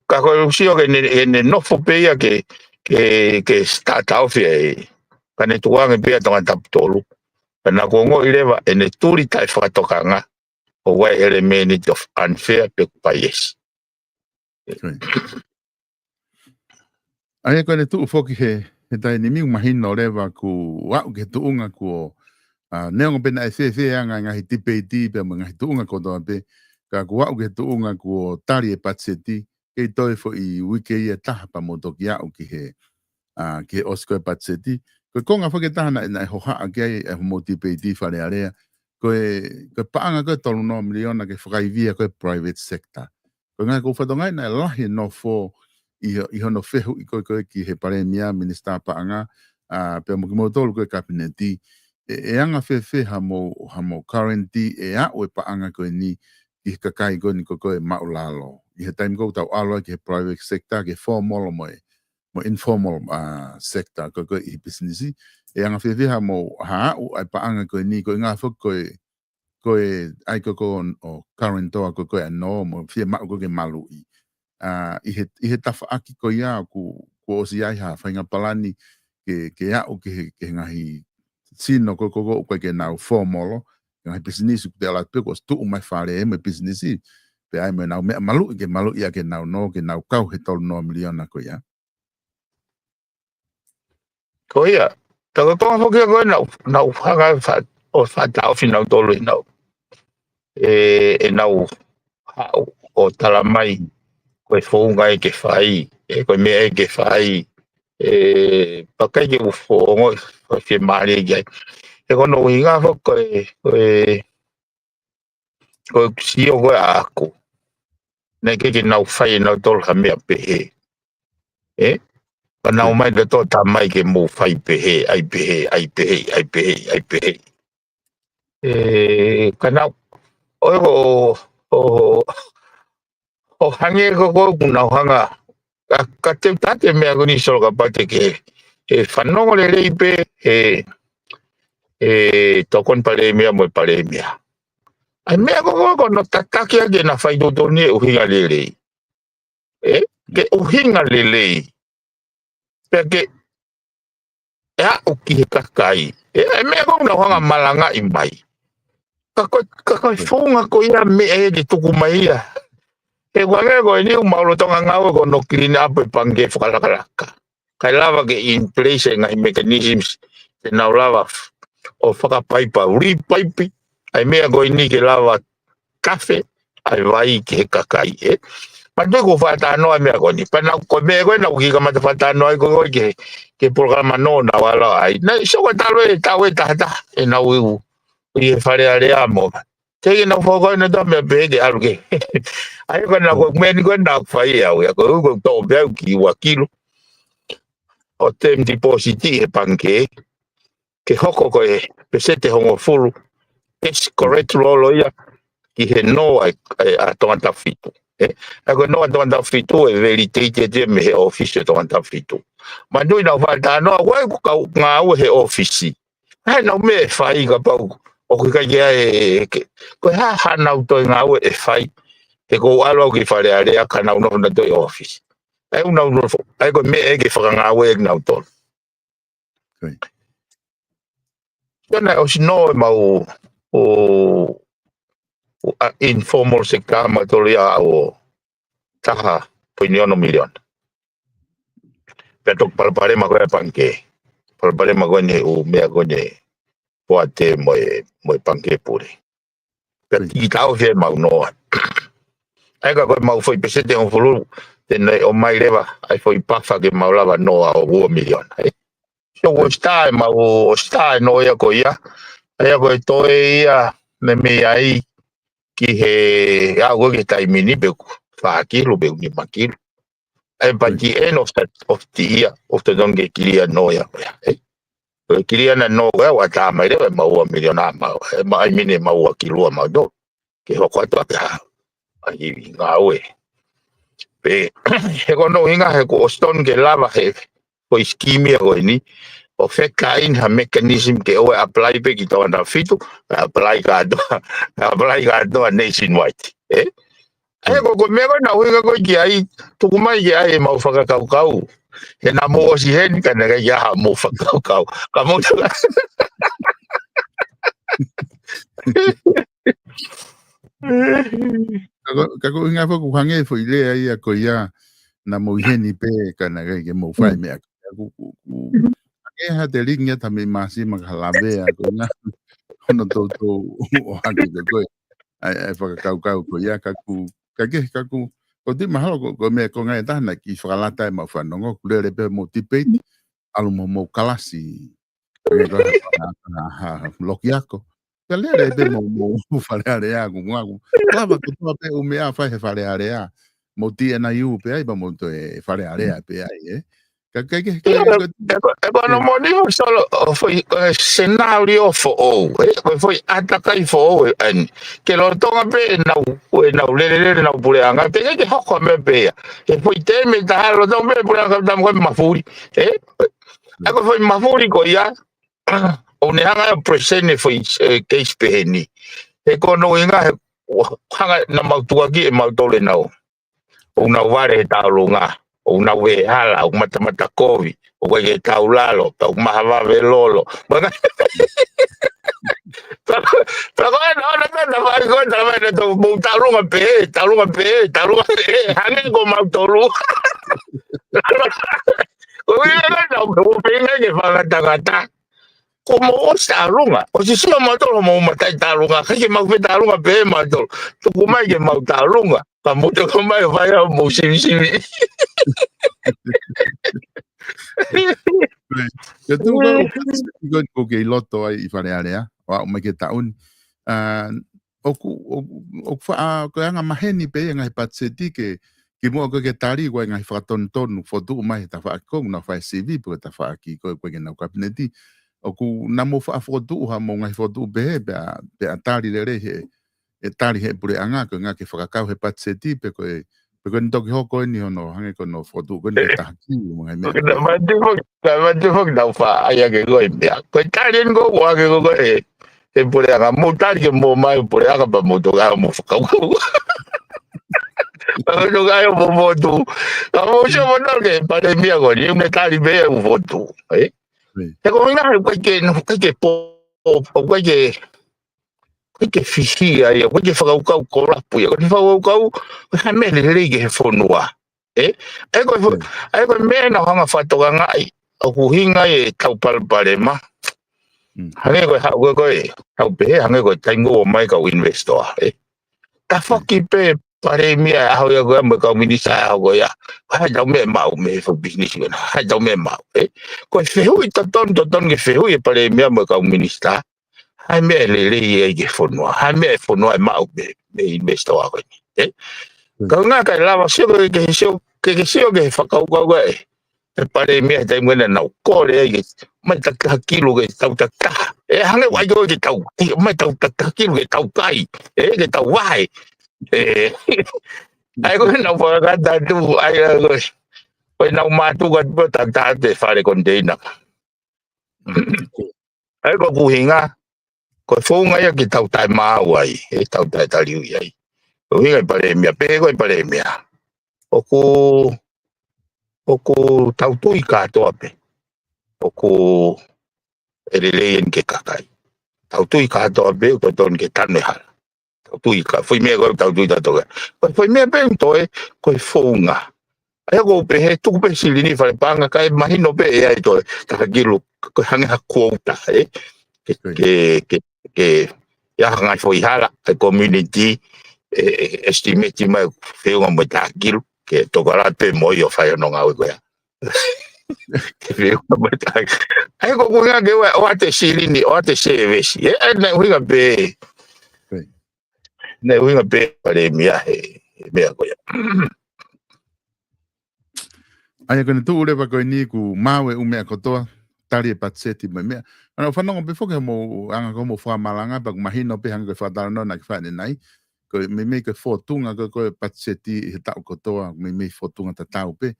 ka ko sio ke ne no fo pe ya ke start out e ka ne tuanga pe tonga tap tolu na ko ngo ileva ene turi tai fa tokanga o wa element of unfair pe pa yes ai ko ne tu foki he tai ni mi mahino leva ku wa ke tu unga ku neongo pena se anga ngahi tipeti pe ngahi tu unga ko do pe ka ku wa ke tu unga ku tari e patseti ke toi fo i wiki e taha pa mo toki au ki he ke osko e patseti ko konga fo ke taha na ho ha ke e mo tipeti fa le area ko paanga ko tolu no miliona ke fai via ko private sector ko ngai ko fa donga na lahi no fo i hono fehu i ko ki he pare mia minister paanga pe mo tolu ko kabineti e anga fe ha mo currently e a o paanga ko ni i kakai ko ni ko e maulalo i he time go tau alo ki he private sector ke formal mo informal sector ko i business e anga fe ha mo ha o ai paanga ko ni ko nga fo ko ai ko o current to ko no mo fe ma ko ke malu i he tafa aki ko ia ku o si ai ha fa nga palani ke a o ke ngahi sino ko ke na formal nga business ku dela pe ko stu mai fare me business pe ai me na malu ia ke na no ke na kau he tol no miliona ko ia ta ko fo ke ko na hanga fa o fa ta o fina tolo na e na o tala mai ko fo nga ke fai e ko me ke fai pa kai ke fo ngo ke mari ge e ko no inga fo ko si o go ako ne ke na fai na tol ha me pe e pa na mai de to ta mai ke mo fai pe ai pe kana o hange ko na hanga ka te tate me agoni so ka pate ke fanongo le pe to kon pare me mo pare me ai me ko no tataki age na fai do ni o hinga le ke o hinga le porque ya o ki ka kai me ko na hanga malanga imbai ka fonga ko ia me de tuku mai ia e wange ko ni umaulo tonga ngawe ko no clean up pange fkalaka kai lava ke in place ngai mechanisms ke na lava o faka paipa uri paipi ai me ko ni ke lava cafe ai vai ke kakai ma do ko fata no me ko ni pa na ko me ko na ki ka ma fata no ko ke programa no na wala ai na so ko talwe ta e na u i fare ale amo te na fogo na do me be algo ai ko na ko me ni ko na fai ya ko to be ki wakilo o tem depositi e panke ke hoko ko e pesete hongo fulu es correct lo ya ki he no a tonta fitu ko no a tonta fitu e verite te me office tonta fitu ma do na falta no wa ko nga o he office ai no me fai ka pau o ka ya ko ha na to nga o e fai e ko alo ki fare ale aka na no na to office ai una no ai ko me e ke fa nga o e na to na o sino ma o informal sector ma to ya o taha opinion no million pero para ma ko panke para ma ko ne o me ko ne poate mo panke pure per ti ka o fe ma no ai ka ko ma foi pesete on fulu tene o mai leva ai foi pafa ke ma lava no a o million so o sta ma o sta no ya ko ia ai ko to ia me ai ki he a go ke tai mini be fa kilo be ni makilo ai pa di end of the year of the don ke kilia no ya kilia na no wa ta mai le ma o million ma ai mini ma o kilo ma do ke ho ko to ka ai nga we pe he ko no inga he ko stone ke lava he ko iskimia ko ni o fe kain ha mechanism ke o apply pe ki to na fitu apply ka do nationwide Ai ko me ko na hui ko ki ai tu ko mai ai mau whakakaukau. He na mo si hen ka na ia ha mo whakakaukau. Ka mo tala. Kako inga fo ku hange fo ile ai ko ia na mo heni pe kana ke mo fai me ku ke ha de linga ta me masi makalabe ko na no to o haki ko ai whakakaukau ko ia kaku ko di mahalo ko me ko ngai ta na ki whakalata e mau whanongo ku lere pe mo tipeit alu mo kalasi loki ako ka lere pe mo whare area ku ngaku lava ko toa pe umea whai he whare area mo tia na iu pe ai ba mo to e whare area pe ai E no moni solo foi scenario fo o foi atakai fo o an ke lo tonga pe na le na pure anga pe ke hoko me pe e foi te me ta lo tonga pe pure anga dam ko mafuri e ko foi mafuri ko ya o ne anga presente foi ke speni e ko no inga hanga na mautua ki e mautole na o na ware ta longa o na we hala o mata kovi o ke taulalo pa mahava velolo baka pero no vai go na vai to talunga pe hange go mautolu o ia no pinga que fala tangata como o talunga o si sio mautolu mo mata talunga que mau pe talunga pe mautolu tu kuma que mautalunga pa muto kuma vai mo simi ya tu ko ke loto ai whare area wa me ke taun o fa ko nga maheni pe nga patseti ke mo ko ke tari ko nga faton ton foto mai ta fa ko na fa CV po ta fa ki ko ke na kabineti o ku na mo fa foto ha mo nga foto be tari le he e tari he pure anga ko nga ke fa ka he patseti pe ko porque no toque hoko ni ono hange ko no foto ko ni ta ki mo ngai me ma te fok na fa aya ke go impia ko talien go wa ke go e pure anga mo tari ke mo mai pure anga pa mo to ga mo fa ko pa no ga yo mo tu ka mo so mo no ke pa de mia go ni me tari be u foto e ko nga ke po que fisia ia que whakaukau ko rapu ia que whakaukau ha me le ke fonua e ko me na hanga whatoga ngai o ku hinga e tau palpalema hange ko hau pe hange ko taingo o mai ka investor e ta whaki pe pare mia hau ia ko me ka minisa hau ko ia ha dau me mau me for business ko ha dau me mau e ko fehui ton ke fehui pare mia me ka minista ai me le ke fonua ai me fonua mau me investor ko e ka nga ka lava sio ke whakaukau e pare mea tai mwena nau kore e mai ta kilo ke tau ta e hange wai ko ke tau mai tau ta kilo ke tau kai e ke tau wai e ai ko nau whakata tu ai ko nau matu ka ta te whare container ai ko kuhinga ko whonga ia ki tau tai māu ai, e tau tai taliu ai. Ko hinga i pare mea, pēko i pare mea. O ko tau tui kātoa pe. O ko ereleien ke kakai. Tau tui kātoa pe, ko ton ke tanu hala. Tau tui ka, fui mea koe tau tui tatoka. Ko fui mea pe toi, ko i whonga. Ai ko pe he tuku pe silini whare panga, kai mahino pe e ai toi, takakilu, ko hange ha kuota, e. Ke ya ngai foi hala a community estimate mai feo mo takil ke to kala pe mo yo fa no ngau ko ya ke feo mo tak ai ko nga ke wa te silini o te service e na huinga pe pare mia mea ko ya ai ko tu ule ba ko ni ku mawe ume ko to tari patseti me ana whanonga pe whoke mo anga ko mo whamalanga pa mahino pe hanga koe whatarano na ki whane nai ko me koe whotunga koe patseti he tau kotoa me whotunga ta tau pe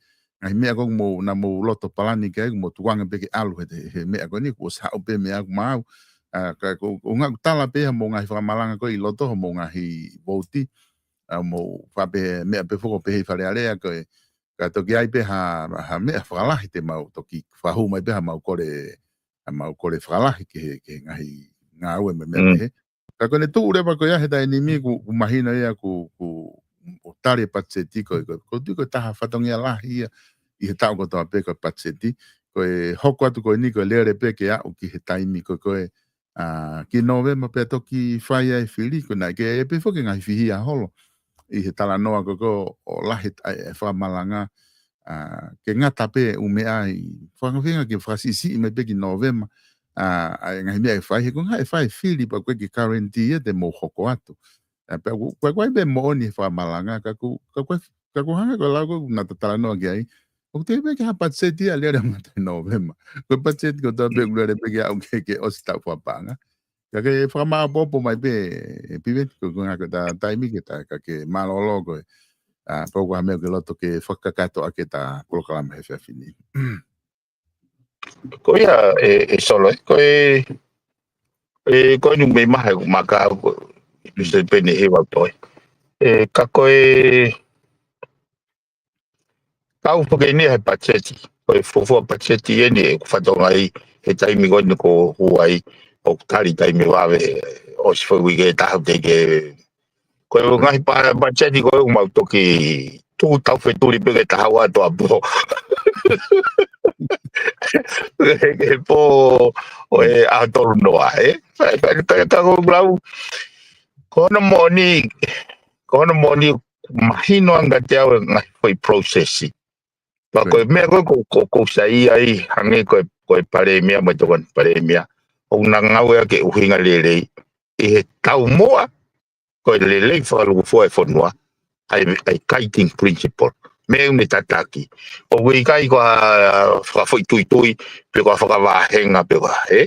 ngai mea ko mo na mo loto palani ke mo tuanga pe ke alu he mea ko ni ko sao pe mea ko mau ka ko nga tala pe mo ngai whamalanga ko I loto mo ngai voti mo fa pe me pe fo pe fa le ale ko ka to ki ai pe ha me fa la te mau to ki fa hu mai pe ha mau ko le fa la ke ngai nga we me pe ka ko le tu le pa ko ya he ta ni mi ku imagino ya ku o tare patseti ko ta fa tongi la hi I he tau ko toa pe ko patseti ko e hoko atu ko ni ko le pe ke a o ki he taimi ko ki novema pe toki fai ai fili ko na ke e pe fo ke ngai fihi a holo I he tala noa ko o lahe e wha malanga ke ngata pe ume ai whakawhinga ke whasisi I me pe ki novema ai ngai mea e whai he ko ngai whai fili pa koe ki karenti e te mo hoko atu pe koe pe mo oni wha malanga ka koe hanga ko lau ko na tala noa ki ai o te pe ke ha patseti a lere mata novema ko patseti ko toa pe lere pe ke au ke o sta wha panga ka ke whama popo mai pe pivet ko ngā ko ta taimi ke ta ka ke malolo ko poko ha meo ke loto ke whakakato a ke ta polokalama he whiawhini. Ko ia e solo ko ko nu me maha maka ko se pene e wa toi ka ko kau poke ni he patseti ko fofo patseti e ni ko fatonga I he taimi ko huai o tari taimi wawe o se foi ke ta te ke ko ngai pa patseti ko mau toki tu tau fe turi pe ke ta hawa to apo ke po o e a tolu noa ka ko blau ko no moni mahino anga te au ngai foi processi pa ko me ko sai ai hange ko pare mea mo to pare mea o na ngau ke uhinga lele I he tau moa ko lele fa lu fo e fonua ai kiting principle me un tataki o we kai ko fa foi tui pe ko fa va henga pe ko ai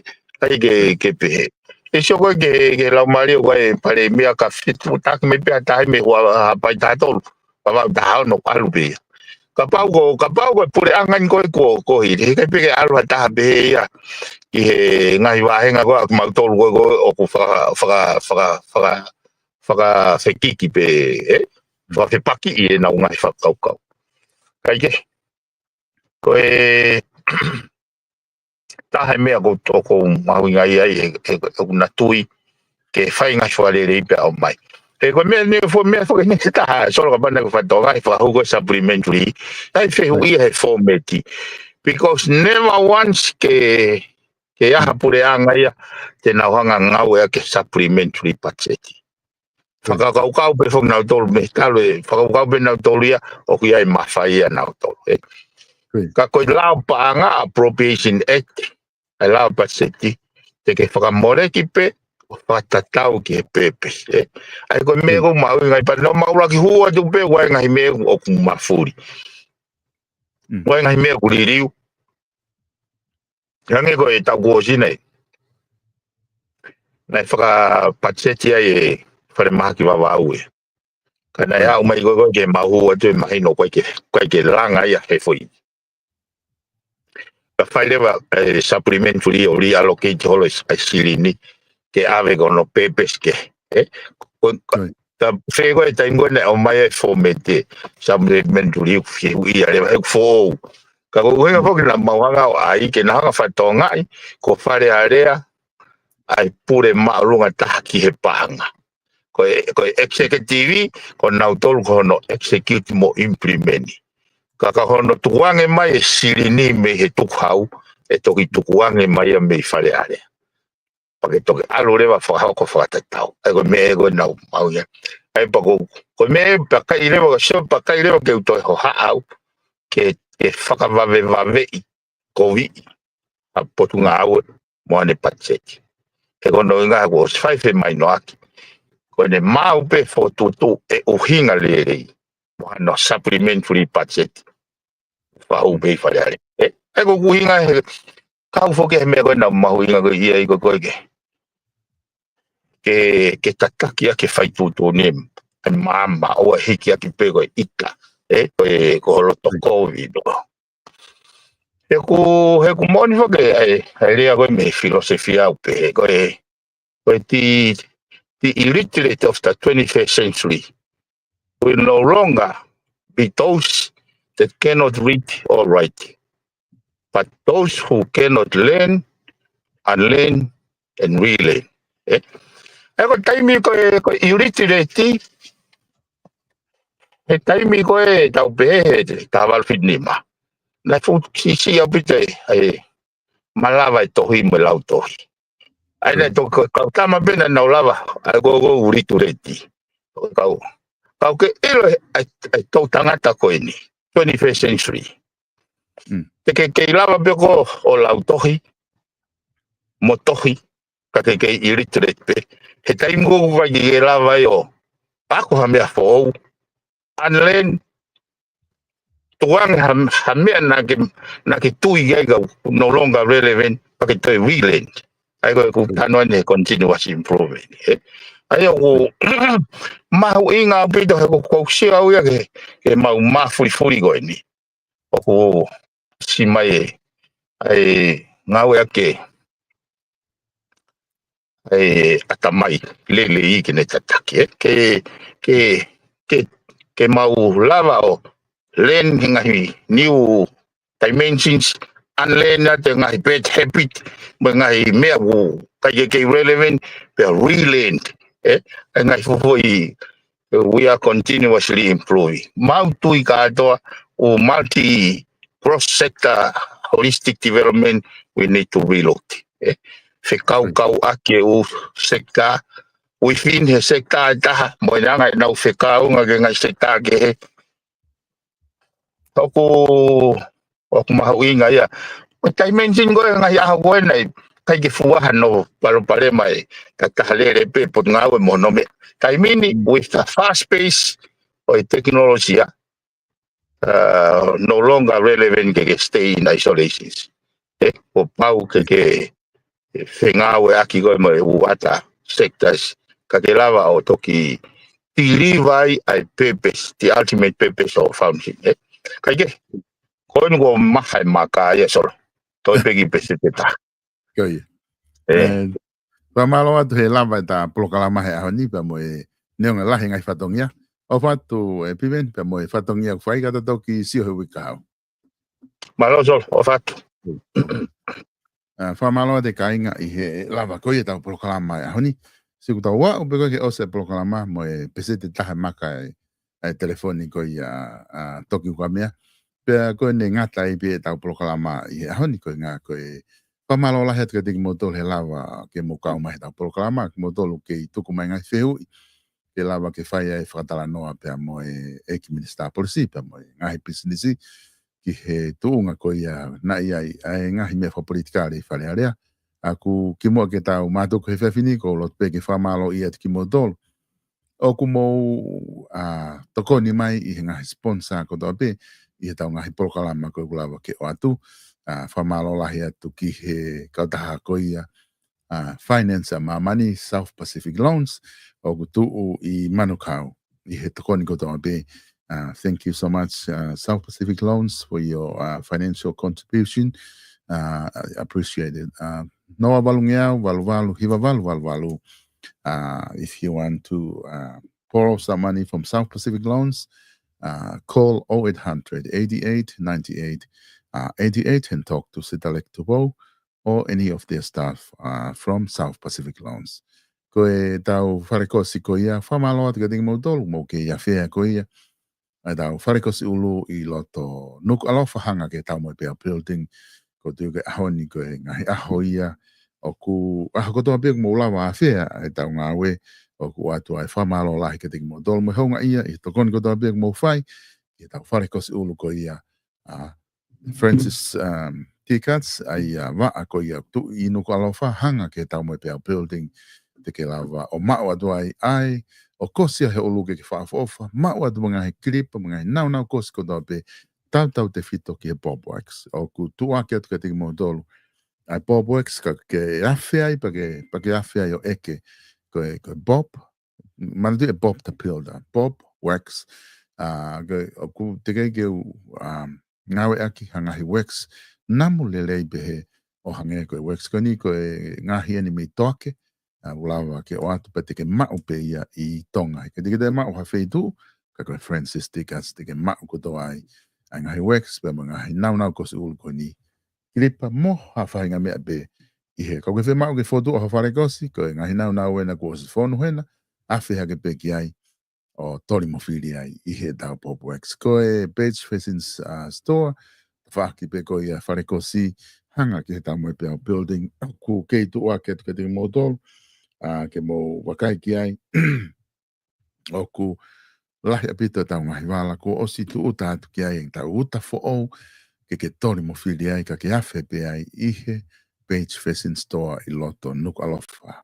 ke pe e so ko ke la mari ko pare mea ka fitu tak me pe tai me wa pa ta to va da no alu pe kapau ko pure angan ko hi ke pe alwa ta be ya I he ngai wa henga ko ma tolu ko o ku fa fekiki pe fa fe paki I na ngai fa kau kai ke ko ta he me ko ma ngai ai na tui ke fai ngai fa le pe o mai ko me fo ke ta solo ka bana ko fa to ngai fa ho supplementary ai fe hui he formati because never once ke aha pure anga ia te na hanga ngau e ke supplementary patseti whakakau pe whong nau tolu me talo e whakakau pe nau tolu ia o ki ai mawhai ia nau tolu ka koe lao pa anga appropriation act ai lao patseti te ke whakamore ki pe whakatatau ki he pepe ai koe mego mau ngai pa no maura ki hua tu pe wai ngai mego o kumafuri wai ngai mego liriu Yange ko e tau kuosi nei. Nei whaka patseti ai e whare maha ki wawau e. Ka nei au mai ko ke mahu atu e mahi no koe ke langa ia he foi. Ka whai lewa supplementary o reallocate holo ai silini ke ave kono pepes ke. Ta whego e taingo nei o mai e formete supplementary ki hui a lewa e fōu. Ka ko wenga foki na mawanga ai ke na hanga fatonga ai ko fare area ai pure maalunga taki he panga ko executive ko na tolu ko no execute mo implement ka hono tuange mai silini me he tukhau e toki tuange mai me fare area pa ke toki alore va fa ko fa tatau ai ko me go na mauya ai pa ko me pa kai levo so pa kai levo ke to ho au ke whakawave I kovi a potunga au mo ane patseti. E kono inga ko whaife mai no aki. Ko ne mau pe fotutu e uhinga lere mo ano supplementary patseti. Whau pe whareare. E ko uhinga he kau foke he mea koe na mahu inga ko ia I ko koe ke tataki a ke whaitutu ne an mama o a hiki a ki pe koe ika. Ko holo to COVID. He ku moni foke ai rea koe me filosofia upe koe the illiterate of the 21st century will no longer be those that cannot read or write, but those who cannot learn, unlearn, and relearn. Eh? Eko taimi ko illiterate, taimi ko tau pe tawal finima. Na fu si apite malava tohi me lau tohi. Ai na to kama bena na lava ai go illiterate. Kau ke ilo ai tau tangata ko ini 21st century. Ke lava be ko o lau tohi mo tohi ka ke illiterate pe he taingo wa ge lava yo ako ha me fo unlearn tuang ha me na ke tui ga no longer relevant pa ke to relearn ai go ku tano ne continuous improvement ai o mau inga pe do ko si au ya ke mau furi go ni o si mai ai ngau ya ke atamai lele I ke ne tataki ke mau lava o learn ngai new dimensions unlearn na te ngai bad habit ngai mea wo ka ke relevant pe relearn ngai foi we are continuously improving mau tui ka to o multi cross sector holistic development we need to reload Fikau ake o sekta within he sekta taha mo ngai nau fikau ngai sekta ke oku mau inga ya o dimension go ngai a go nei kai ke fuaha no pare mai ka tahalere pe pot ngau mo no me taimini with the fast pace o technology no longer relevant ke stay in isolations o pau ke Fengau aki go mo uata sectors kakelava o toki tilivai ai purpose the ultimate purpose of founding kage ko ngo mahai maka ya solo to pegi peseta Koi pa malo atu he lava ta proklama he ahoni pa mo neonga lahi ngai fatongia o fatu piven pa mo fatongia fai kata toki si ho wikao malo sol o fatu Whamaloa te kainga I he lava koe tau proklama e ahoni. Siku tau wa upe koe ke ose proklama mo e pese te taha maka e telefoni koe toki kwa mea. Pea koe ne ngata I pe tau proklama I he ahoni koe ngā koe whamaloa lahe atu ka tiki motolo he lava ke mo kauma he tau proklama ke motolo ke I tuku mai ngai whehui. Ke lava ke whaia e whakatala noa pea mo e eki minister polisi pea mo e ngahi pisinisi. Ki he tuunga ko ia na ia ai ngahi me fa politikare fale area aku ki mo ke tau mato ko he fini ko lot pe ke fa malo ia ki mo dol o ku mo toko ni mai I ngahi sponsor ko do pe I tau ngahi proklama ko lava ke o atu fa malo la ia tu ki he ka ta ko ia finance ma money South Pacific Loans o ku tu I Manukau I he toko ni ko do pe thank you so much, South Pacific Loans, for your financial contribution. I appreciate it. Noa valungia, valu, hiva valu. If you want to borrow some money from South Pacific Loans, call 0800 88 98 88 and talk to Sitalek Tubo or any of their staff from South Pacific Loans. Koe tau wharekosi ko ia, whamaloa te katingi mo tolu, mo ke ia whea ko ia. Ai tau wharekosi ulu I loto nuku alofa hanga ke tau mo pea building ko tu ke ahoni ko e ngahi aho ia o ku aho kotoa pia mo ulawa a whea ai tau ngā we o ku atu ai whamalo lahi ke tiki mo dolo mo honga ia I tokoni kotoa pia mo whai ke tau wharekosi ulu ko ia Francis Tikats ai waa ko ia tu I nuku alofa hanga ke tau mo pea building te ke lawa o mao atu ai o kosia he oluke ke whaafofa, mau atu mga he klipa, mga he nau kosi ko dope, tau te fito ki he Bobworks. O ku tuake atu ka tiki mo tolu. Ai Bobworks ka ke awhai, pa ke awhai o eke, ko Bob, manatu e Bob the Builder, Bobworks, o ku te kei ke ngawe aki hangahi works, namu lelei behe o hange ko works, ko ni ko ngahi ani mei toake, ulawa ke o atu pete ke mau pe ia I tonga. Ke te mau ha wheitu, ka koe Francis Tikas te ke mau koto ai ai ngahi Wex pe ngahi nau ko se ulu ko ni kilipa mo ha whainga mea be i he ka koe whe mau ke fotu o hawhare kosi ko ngahi nau wena ko se whonu hena awhi hake pe ki ai o tori mo whiri ai i he tau Pop Wex ko e Page Fashion Store whaki pe ko i a whare kosi hanga ki he tau mo e pe building ku kei tu a ke tu ke te motol ke mo wakai ki ai o ku lahi apita tau ngahi wala ko osi tu uta atu ki ai tau uta fo o ke tori mo whiri ai ka ke awhi pe ai i he Page Fashion Store i loto nuku alofa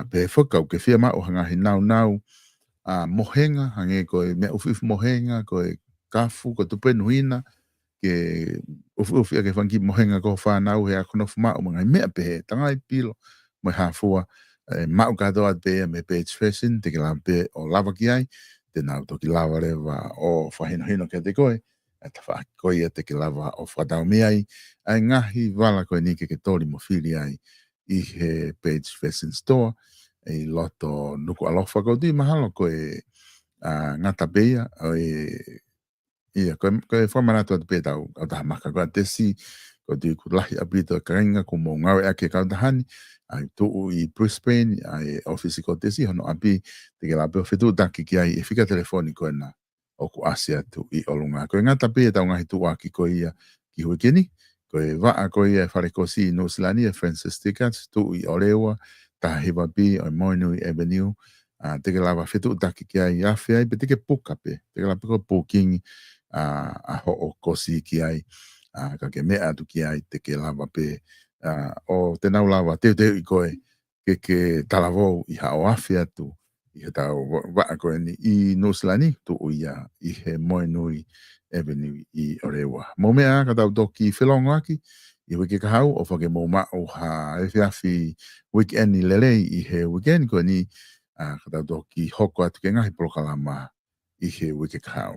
pe whakau ke whia mao hangahi nau mohenga hange koe mea ufifu mohenga koe kafu ko tupenuina ke ufi ke whanki mohenga ko whanau he akonofu mao mga mea pehe tangai pilo mo hafua mao kadoa te me Page Fashion te ke lampe o lava ki ai te nau toki lava rewa o whahino ke te koe ta wha koe te ke lava o whadau mi ai ai ngahi wala koe ni ke tori mo whiri ai i he Page Fashion Store e loto nuku alofa ko di mahalo ko ngata beia o ia ko formana to be tau o ta maka ko tesi ko di ku lahi abito kainga ko mo ngawe ake ka dahani ai tu i Brisbane ai office ko tesi hono abi te ke lape fetu daki ki ai e fika telefonico na o ku asia tu i olunga ko ngata beia tau ngahi tu aki ko ia ki huikeni ko va ko ia fare ko si no silani Francis Tickets tu i olewa ta hiwa bi o Moinui Avenue te ke lava fetu taki ki ai awhi ai pe te ke puka pe te ke lava ko puking a ho o kosi ki ai ka ke mea tu ki ai te ke lava pe o te nau lava te i koe ke talavou i ha o awhi atu i he tau waa koe ni i Nusilani tu uia i he Moinui Avenue i Orewa mo mea ka tau toki whelongo aki i wiki ka hau o whake mō mao ha e whiawhi weekend ni lele i he weekend ko ni ka tau toki hoko atu ke ngahi polokalama i he wiki ka hau.